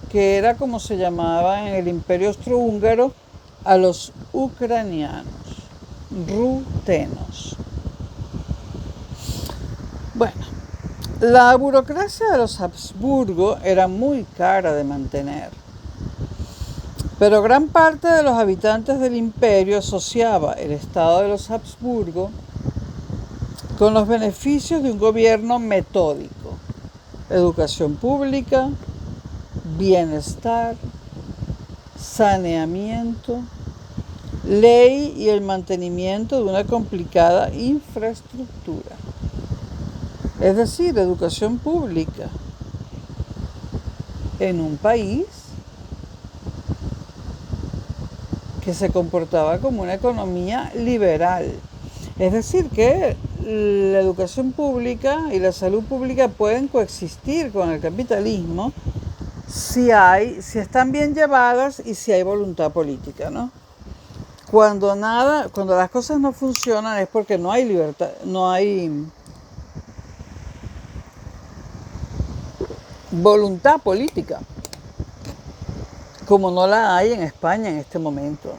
que era como se llamaba en el Imperio Austrohúngaro a los ucranianos, rutenos. Bueno, la burocracia de los Habsburgo era muy cara de mantener, pero gran parte de los habitantes del imperio asociaba el estado de los Habsburgo con los beneficios de un gobierno metódico, educación pública, bienestar, saneamiento, ley y el mantenimiento de una complicada infraestructura. Es decir, educación pública en un país que se comportaba como una economía liberal. Es decir, que la educación pública y la salud pública pueden coexistir con el capitalismo si están bien llevadas y si hay voluntad política, ¿no? Cuando las cosas no funcionan es porque no hay libertad, no hay voluntad política, como no la hay en España en este momento,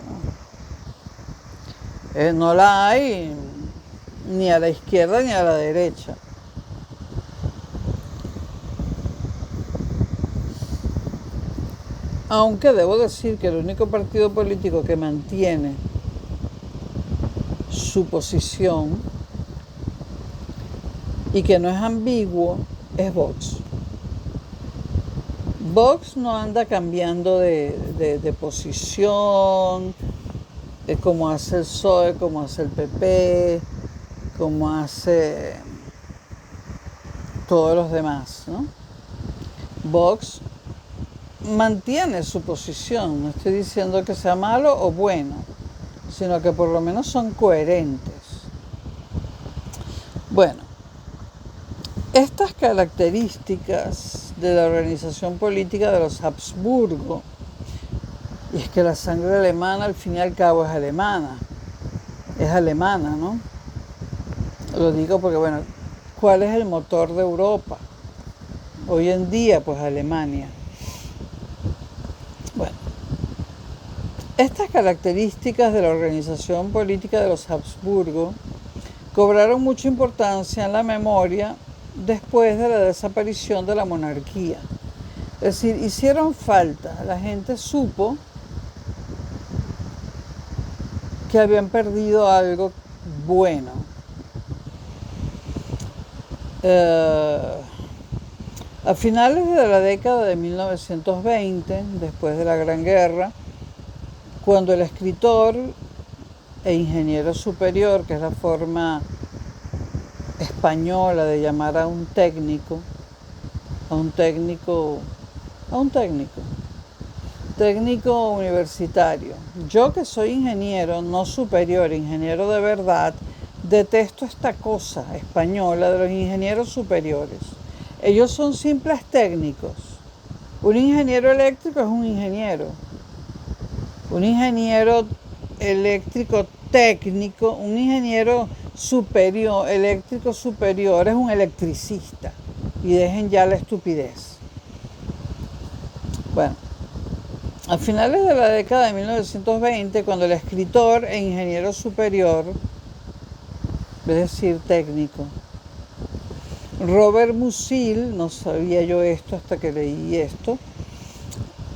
¿no? No la hay ni a la izquierda ni a la derecha. Aunque debo decir que el único partido político que mantiene su posición y que no es ambiguo, es Vox. Vox no anda cambiando de posición, como hace el PSOE, como hace el PP, como hace todos los demás, ¿no? Vox mantiene su posición, no estoy diciendo que sea malo o bueno, sino que por lo menos son coherentes. Bueno, estas características de la organización política de los Habsburgo, y es que la sangre alemana al fin y al cabo es alemana, ¿no? Lo digo porque, bueno, ¿cuál es el motor de Europa? Hoy en día, pues Alemania. Bueno, estas características de la organización política de los Habsburgo cobraron mucha importancia en la memoria después de la desaparición de la monarquía. Es decir, hicieron falta. La gente supo que habían perdido algo bueno. A finales de la década de 1920, después de la Gran Guerra, cuando el escritor e ingeniero superior, que es la forma española de llamar a un técnico universitario. Yo que soy ingeniero, no superior, ingeniero de verdad, detesto esta cosa española de los ingenieros superiores. Ellos son simples técnicos. Un ingeniero eléctrico es un ingeniero. Un ingeniero eléctrico técnico, un ingeniero superior, eléctrico superior, es un electricista. Y dejen ya la estupidez. Bueno, a finales de la década de 1920, cuando el escritor e ingeniero superior, es decir, técnico, Robert Musil, no sabía yo esto hasta que leí esto,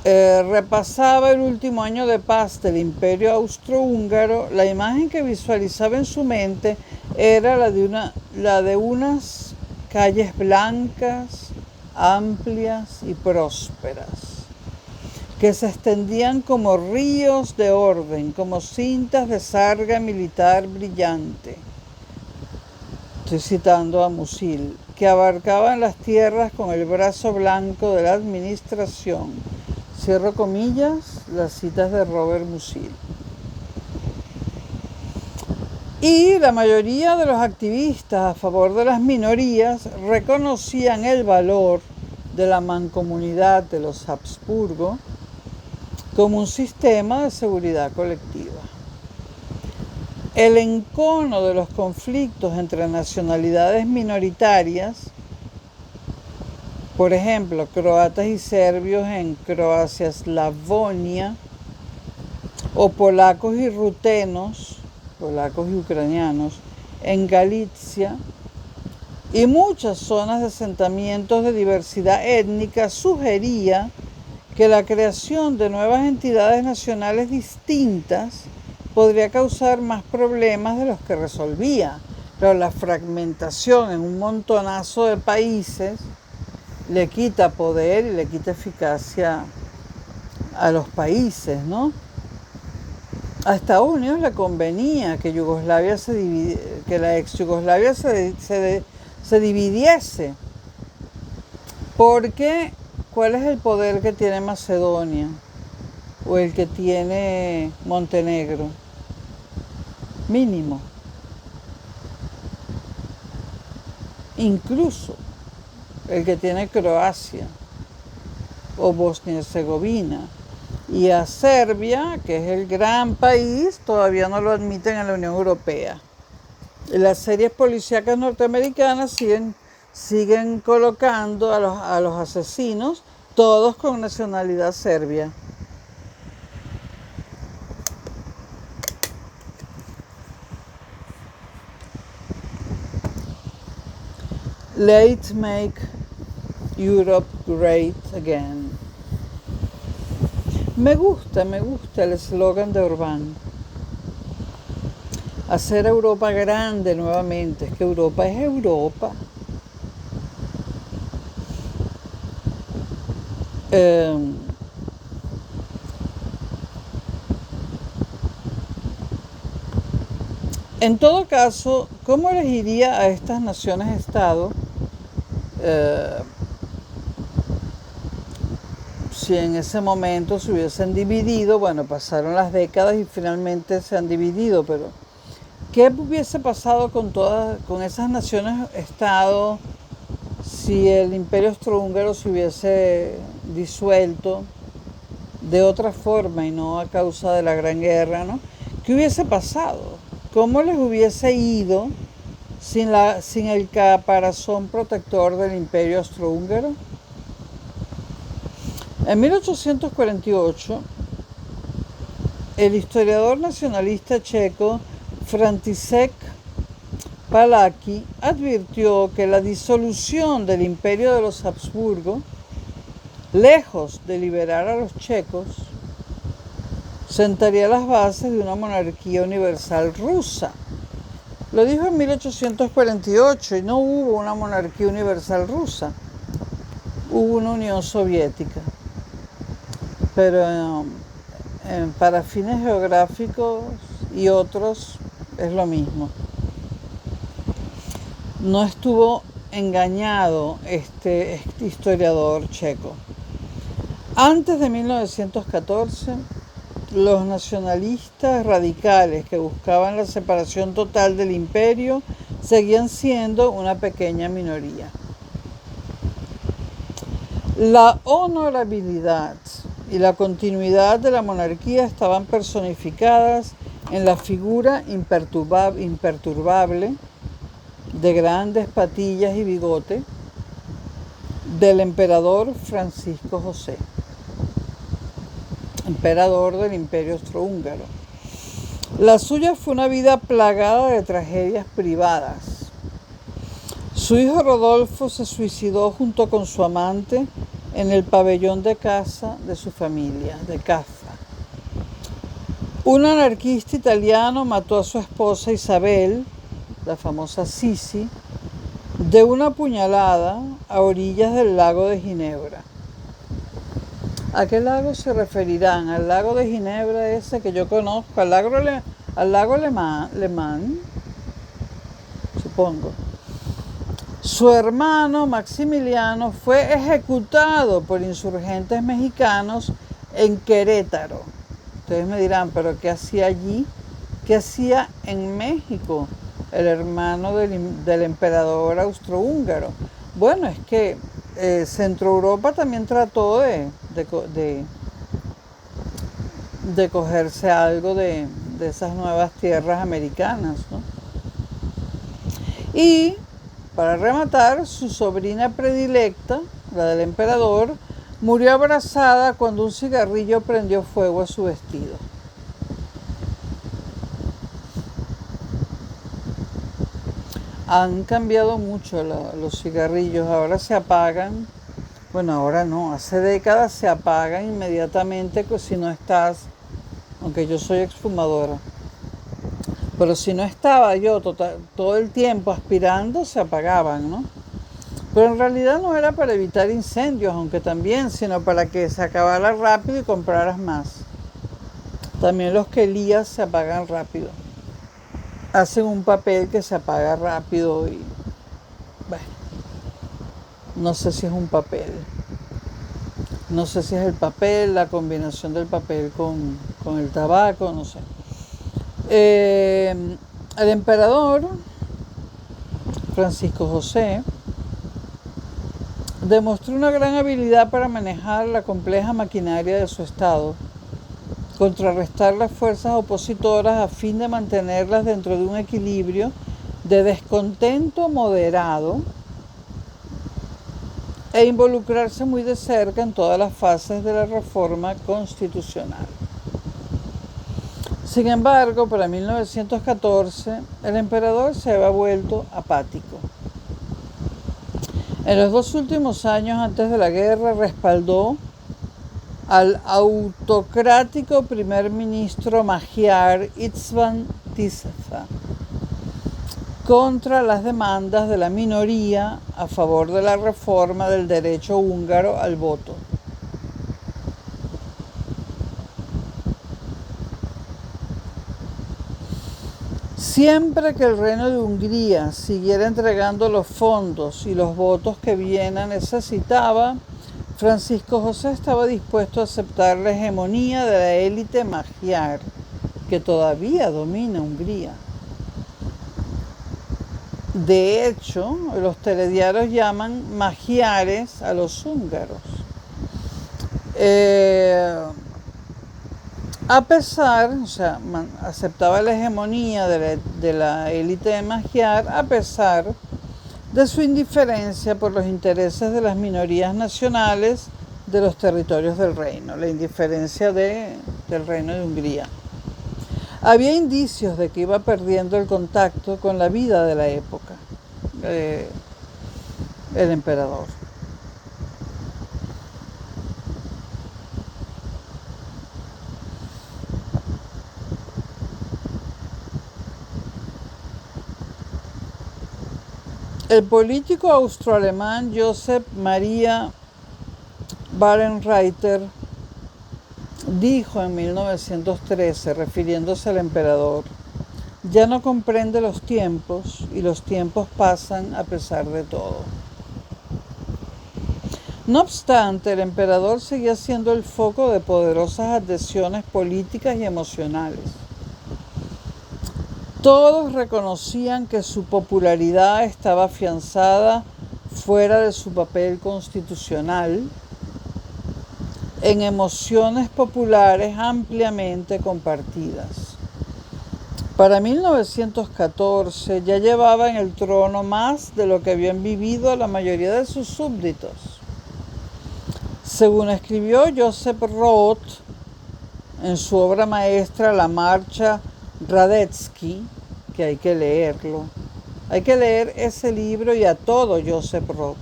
repasaba el último año de paz del Imperio Austrohúngaro, la imagen que visualizaba en su mente era la de unas calles blancas, amplias y prósperas, que se extendían como ríos de orden, como cintas de sarga militar brillante. Estoy citando a Musil, que abarcaban las tierras con el brazo blanco de la administración. Cierro comillas, las citas de Robert Musil. Y la mayoría de los activistas a favor de las minorías reconocían el valor de la mancomunidad de los Habsburgo como un sistema de seguridad colectiva. El encono de los conflictos entre nacionalidades minoritarias, por ejemplo, croatas y serbios en Croacia-Slavonia, o polacos y rutenos, polacos y ucranianos, en Galicia, y muchas zonas de asentamientos de diversidad étnica, sugería que la creación de nuevas entidades nacionales distintas podría causar más problemas de los que resolvía. Pero la fragmentación en un montonazo de países le quita poder y le quita eficacia a los países, ¿no? A Estados Unidos le convenía que la ex Yugoslavia se dividiese, porque ¿cuál es el poder que tiene Macedonia o el que tiene Montenegro? Mínimo. Incluso el que tiene Croacia o Bosnia y Herzegovina. Y a Serbia, que es el gran país, todavía no lo admiten en la Unión Europea. Las series policíacas norteamericanas siguen colocando a los asesinos, todos con nacionalidad serbia. Let's make Europe great again. Me gusta el eslogan de Orbán. Hacer Europa grande nuevamente. Es que Europa es Europa. Eh, en todo caso, ¿cómo elegiría a estas naciones-estado si en ese momento se hubiesen dividido? Bueno, pasaron las décadas y finalmente se han dividido, pero ¿qué hubiese pasado con esas naciones-estado si el Imperio Austrohúngaro se hubiese disuelto de otra forma y no a causa de la Gran Guerra, ¿no? ¿Qué hubiese pasado? ¿Cómo les hubiese ido sin el caparazón protector del Imperio Austrohúngaro? En 1848, el historiador nacionalista checo František Palacký advirtió que la disolución del Imperio de los Habsburgo, lejos de liberar a los checos, sentaría las bases de una monarquía universal rusa. Lo dijo en 1848 y no hubo una monarquía universal rusa, hubo una Unión Soviética. Pero para fines geográficos y otros es lo mismo. No estuvo engañado este historiador checo. Antes de 1914, los nacionalistas radicales que buscaban la separación total del imperio seguían siendo una pequeña minoría. La honorabilidad y la continuidad de la monarquía estaban personificadas en la figura imperturbable, de grandes patillas y bigote, del emperador Francisco José, emperador del Imperio Austrohúngaro. La suya fue una vida plagada de tragedias privadas. Su hijo Rodolfo se suicidó junto con su amante en el pabellón de casa de su familia, de Caffa. Un anarquista italiano mató a su esposa Isabel, la famosa Sisi, de una puñalada a orillas del lago de Ginebra. ¿A qué lago se referirán? ¿Al lago de Ginebra ese que yo conozco? ¿Al lago Le Mans? Supongo. Su hermano Maximiliano fue ejecutado por insurgentes mexicanos en Querétaro. Ustedes me dirán, ¿pero qué hacía allí? ¿Qué hacía en México el hermano del emperador austrohúngaro? Bueno, es que Centro Europa también trató de cogerse algo de esas nuevas tierras americanas, ¿no? Y para rematar, su sobrina predilecta, la del emperador, murió abrazada cuando un cigarrillo prendió fuego a su vestido. Han cambiado mucho los cigarrillos, ahora se apagan. Bueno, ahora no, hace décadas se apagan inmediatamente si no estás, aunque yo soy exfumadora. Pero si no estaba yo todo el tiempo aspirando, se apagaban, ¿no? Pero en realidad no era para evitar incendios, aunque también, sino para que se acabara rápido y compraras más. También los que lías se apagan rápido. Hacen un papel que se apaga rápido y, bueno, no sé si es un papel. No sé si es el papel, la combinación del papel con el tabaco, no sé. El emperador Francisco José demostró una gran habilidad para manejar la compleja maquinaria de su estado, contrarrestar las fuerzas opositoras a fin de mantenerlas dentro de un equilibrio de descontento moderado e involucrarse muy de cerca en todas las fases de la reforma constitucional. Sin embargo, para 1914, el emperador se había vuelto apático. En los 2 últimos años antes de la guerra respaldó al autocrático primer ministro magiar István Tisza contra las demandas de la minoría a favor de la reforma del derecho húngaro al voto. Siempre que el Reino de Hungría siguiera entregando los fondos y los votos que Viena necesitaba, Francisco José estaba dispuesto a aceptar la hegemonía de la élite magiar, que todavía domina Hungría. De hecho, los telediarios llaman magiares a los húngaros. Aceptaba la hegemonía de la élite de magiar a pesar de su indiferencia por los intereses de las minorías nacionales de los territorios del reino, la indiferencia del Reino de Hungría. Había indicios de que iba perdiendo el contacto con la vida de la época, el emperador. El político austroalemán Josep Maria Bahrenreiter dijo en 1913, refiriéndose al emperador: ya no comprende los tiempos y los tiempos pasan a pesar de todo. No obstante, el emperador seguía siendo el foco de poderosas adhesiones políticas y emocionales. Todos reconocían que su popularidad estaba afianzada fuera de su papel constitucional en emociones populares ampliamente compartidas. Para 1914 ya llevaba en el trono más de lo que habían vivido la mayoría de sus súbditos. Según escribió Joseph Roth en su obra maestra La Marcha Radetzky, que hay que leerlo, hay que leer ese libro y a todo Joseph Roth.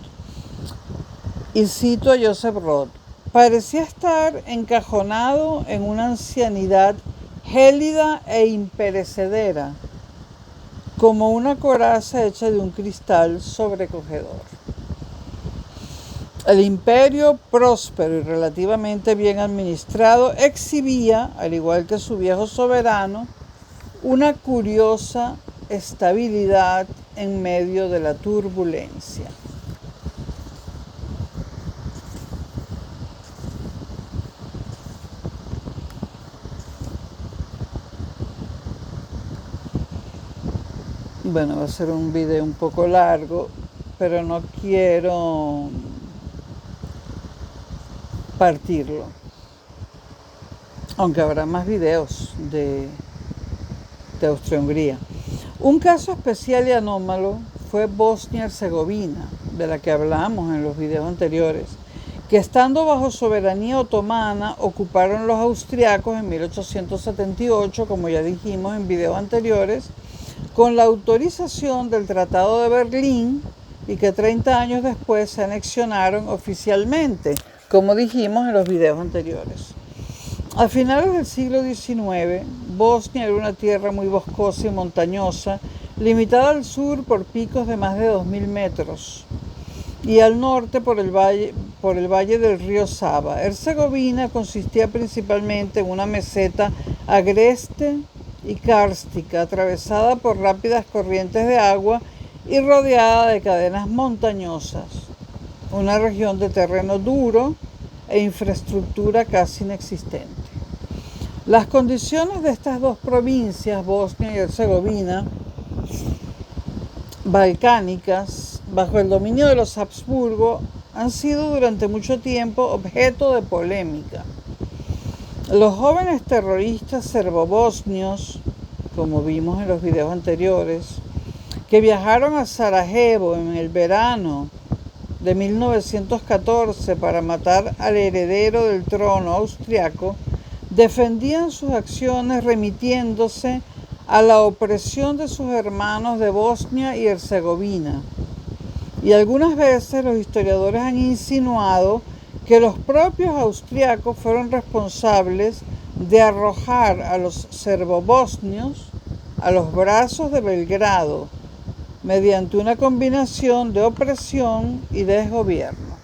Y cito a Joseph Roth: parecía estar encajonado en una ancianidad gélida e imperecedera, como una coraza hecha de un cristal sobrecogedor. El imperio, próspero y relativamente bien administrado, exhibía, al igual que su viejo soberano, una curiosa estabilidad en medio de la turbulencia. Bueno, va a ser un video un poco largo, pero no quiero partirlo. Aunque habrá más videos de Austria-Hungría. Un caso especial y anómalo fue Bosnia-Herzegovina, de la que hablamos en los videos anteriores, que estando bajo soberanía otomana ocuparon los austriacos en 1878, como ya dijimos en videos anteriores, con la autorización del Tratado de Berlín, y que 30 años después se anexionaron oficialmente, como dijimos en los videos anteriores. A finales del siglo XIX, Bosnia era una tierra muy boscosa y montañosa, limitada al sur por picos de más de 2.000 metros y al norte por el valle del río Sava. Herzegovina consistía principalmente en una meseta agreste y kárstica, atravesada por rápidas corrientes de agua y rodeada de cadenas montañosas, una región de terreno duro e infraestructura casi inexistente. Las condiciones de estas dos provincias, Bosnia y Herzegovina, balcánicas, bajo el dominio de los Habsburgo, han sido durante mucho tiempo objeto de polémica. Los jóvenes terroristas serbobosnios, como vimos en los videos anteriores, que viajaron a Sarajevo en el verano de 1914 para matar al heredero del trono austriaco, defendían sus acciones remitiéndose a la opresión de sus hermanos de Bosnia y Herzegovina. Y algunas veces los historiadores han insinuado que los propios austriacos fueron responsables de arrojar a los serbobosnios a los brazos de Belgrado, mediante una combinación de opresión y desgobierno.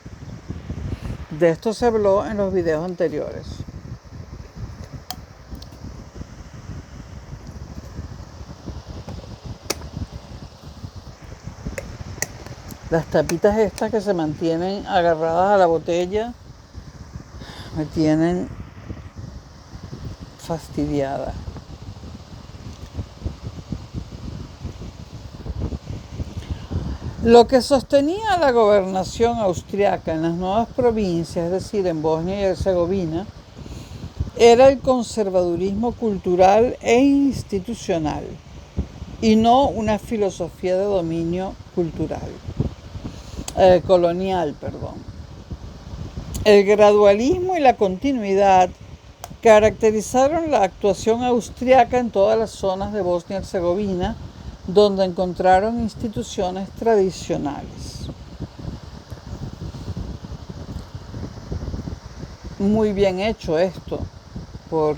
De esto se habló en los videos anteriores. Las tapitas estas que se mantienen agarradas a la botella me tienen fastidiada. Lo que sostenía la gobernación austriaca en las nuevas provincias, es decir, en Bosnia y Herzegovina, era el conservadurismo cultural e institucional y no una filosofía de dominio colonial. El gradualismo y la continuidad caracterizaron la actuación austriaca en todas las zonas de Bosnia y Herzegovina, donde encontraron instituciones tradicionales. Muy bien hecho esto por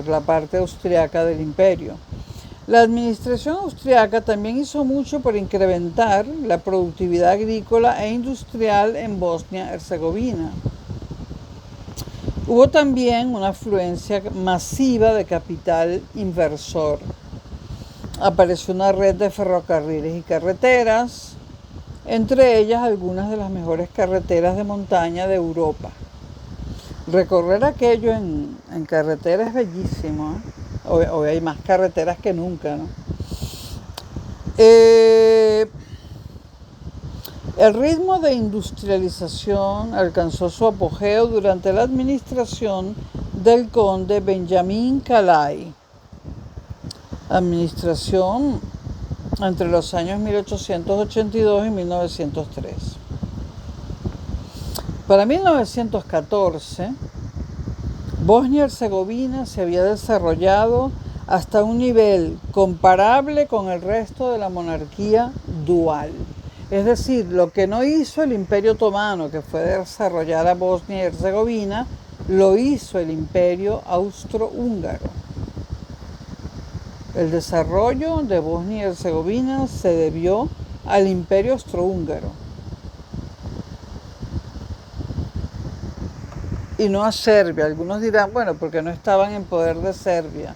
la parte austriaca del imperio. La administración austriaca también hizo mucho por incrementar la productividad agrícola e industrial en Bosnia y Herzegovina. Hubo también una afluencia masiva de capital inversor. Apareció una red de ferrocarriles y carreteras, entre ellas algunas de las mejores carreteras de montaña de Europa. Recorrer aquello en carretera es bellísimo, ¿eh? Hoy hay más carreteras que nunca, ¿no? El ritmo de industrialización alcanzó su apogeo durante la administración del conde Benjamin Calai. Administración entre los años 1882 y 1903. Para 1914, Bosnia y Herzegovina se había desarrollado hasta un nivel comparable con el resto de la monarquía dual. Es decir, lo que no hizo el Imperio Otomano, que fue desarrollar a Bosnia y Herzegovina, lo hizo el Imperio Austrohúngaro. El desarrollo de Bosnia y Herzegovina se debió al Imperio Austrohúngaro y no a Serbia. Algunos dirán, bueno, porque no estaban en poder de Serbia,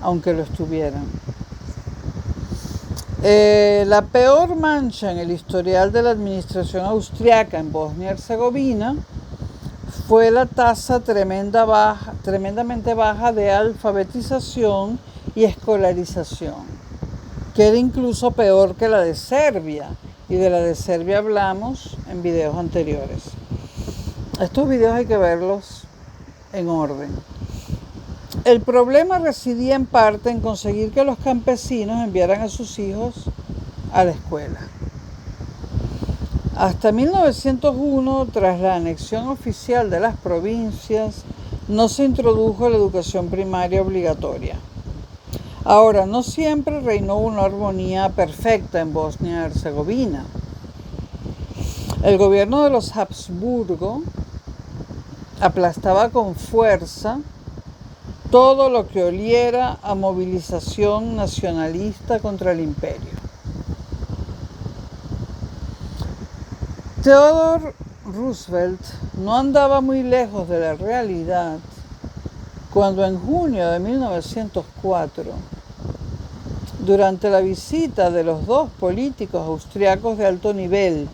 aunque lo estuvieran. La peor mancha en el historial de la administración austriaca en Bosnia y Herzegovina fue la tasa tremendamente baja de alfabetización y escolarización, que era incluso peor que la de Serbia, y de la de Serbia hablamos en videos anteriores. Estos videos hay que verlos en orden. El problema residía en parte en conseguir que los campesinos enviaran a sus hijos a la escuela. Hasta 1901, tras la anexión oficial de las provincias, no se introdujo la educación primaria obligatoria. Ahora, no siempre reinó una armonía perfecta en Bosnia y Herzegovina. El gobierno de los Habsburgo aplastaba con fuerza todo lo que oliera a movilización nacionalista contra el imperio. Theodore Roosevelt no andaba muy lejos de la realidad cuando en junio de 1904, durante la visita de los dos políticos austriacos de alto nivel,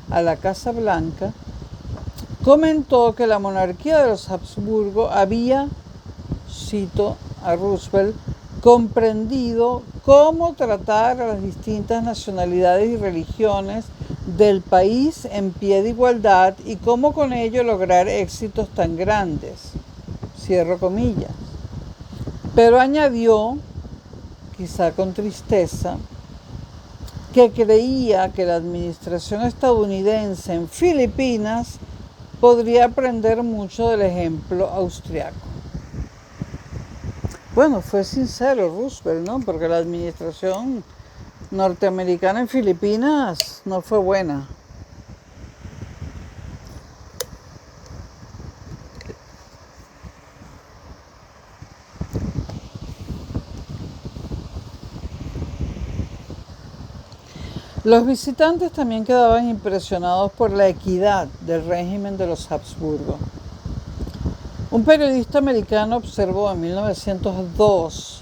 a la Casa Blanca, comentó que la monarquía de los Habsburgo había, cito a Roosevelt, comprendido cómo tratar a las distintas nacionalidades y religiones del país en pie de igualdad y cómo con ello lograr éxitos tan grandes, cierro comillas. Pero añadió, quizá con tristeza, que creía que la administración estadounidense en Filipinas podría aprender mucho del ejemplo austriaco. Bueno, fue sincero Roosevelt, ¿no? Porque la administración norteamericana en Filipinas no fue buena. Los visitantes también quedaban impresionados por la equidad del régimen de los Habsburgo. Un periodista americano observó en 1902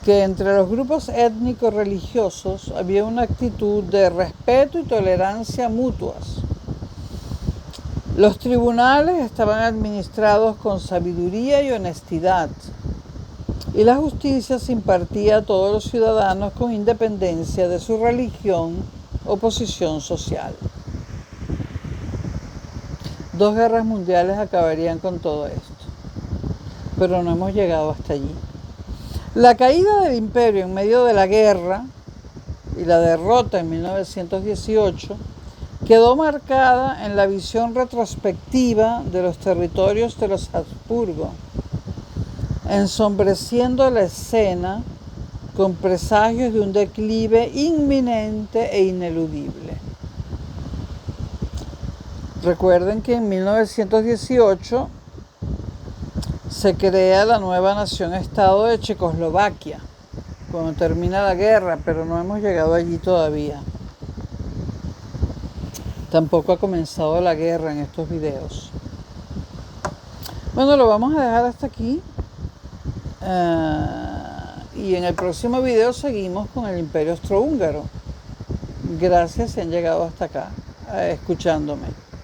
que entre los grupos étnicos religiosos había una actitud de respeto y tolerancia mutuas. Los tribunales estaban administrados con sabiduría y honestidad, y la justicia se impartía a todos los ciudadanos con independencia de su religión o posición social. 2 guerras mundiales acabarían con todo esto, pero no hemos llegado hasta allí. La caída del imperio en medio de la guerra y la derrota en 1918 quedó marcada en la visión retrospectiva de los territorios de los Habsburgo, ensombreciendo la escena con presagios de un declive inminente e ineludible. Recuerden que en 1918 se crea la nueva nación-estado de Checoslovaquia, cuando termina la guerra, pero no hemos llegado allí todavía. Tampoco ha comenzado la guerra en estos videos. Bueno, lo vamos a dejar hasta aquí. Y en el próximo video seguimos con el Imperio Austrohúngaro. Gracias si han llegado hasta acá, escuchándome.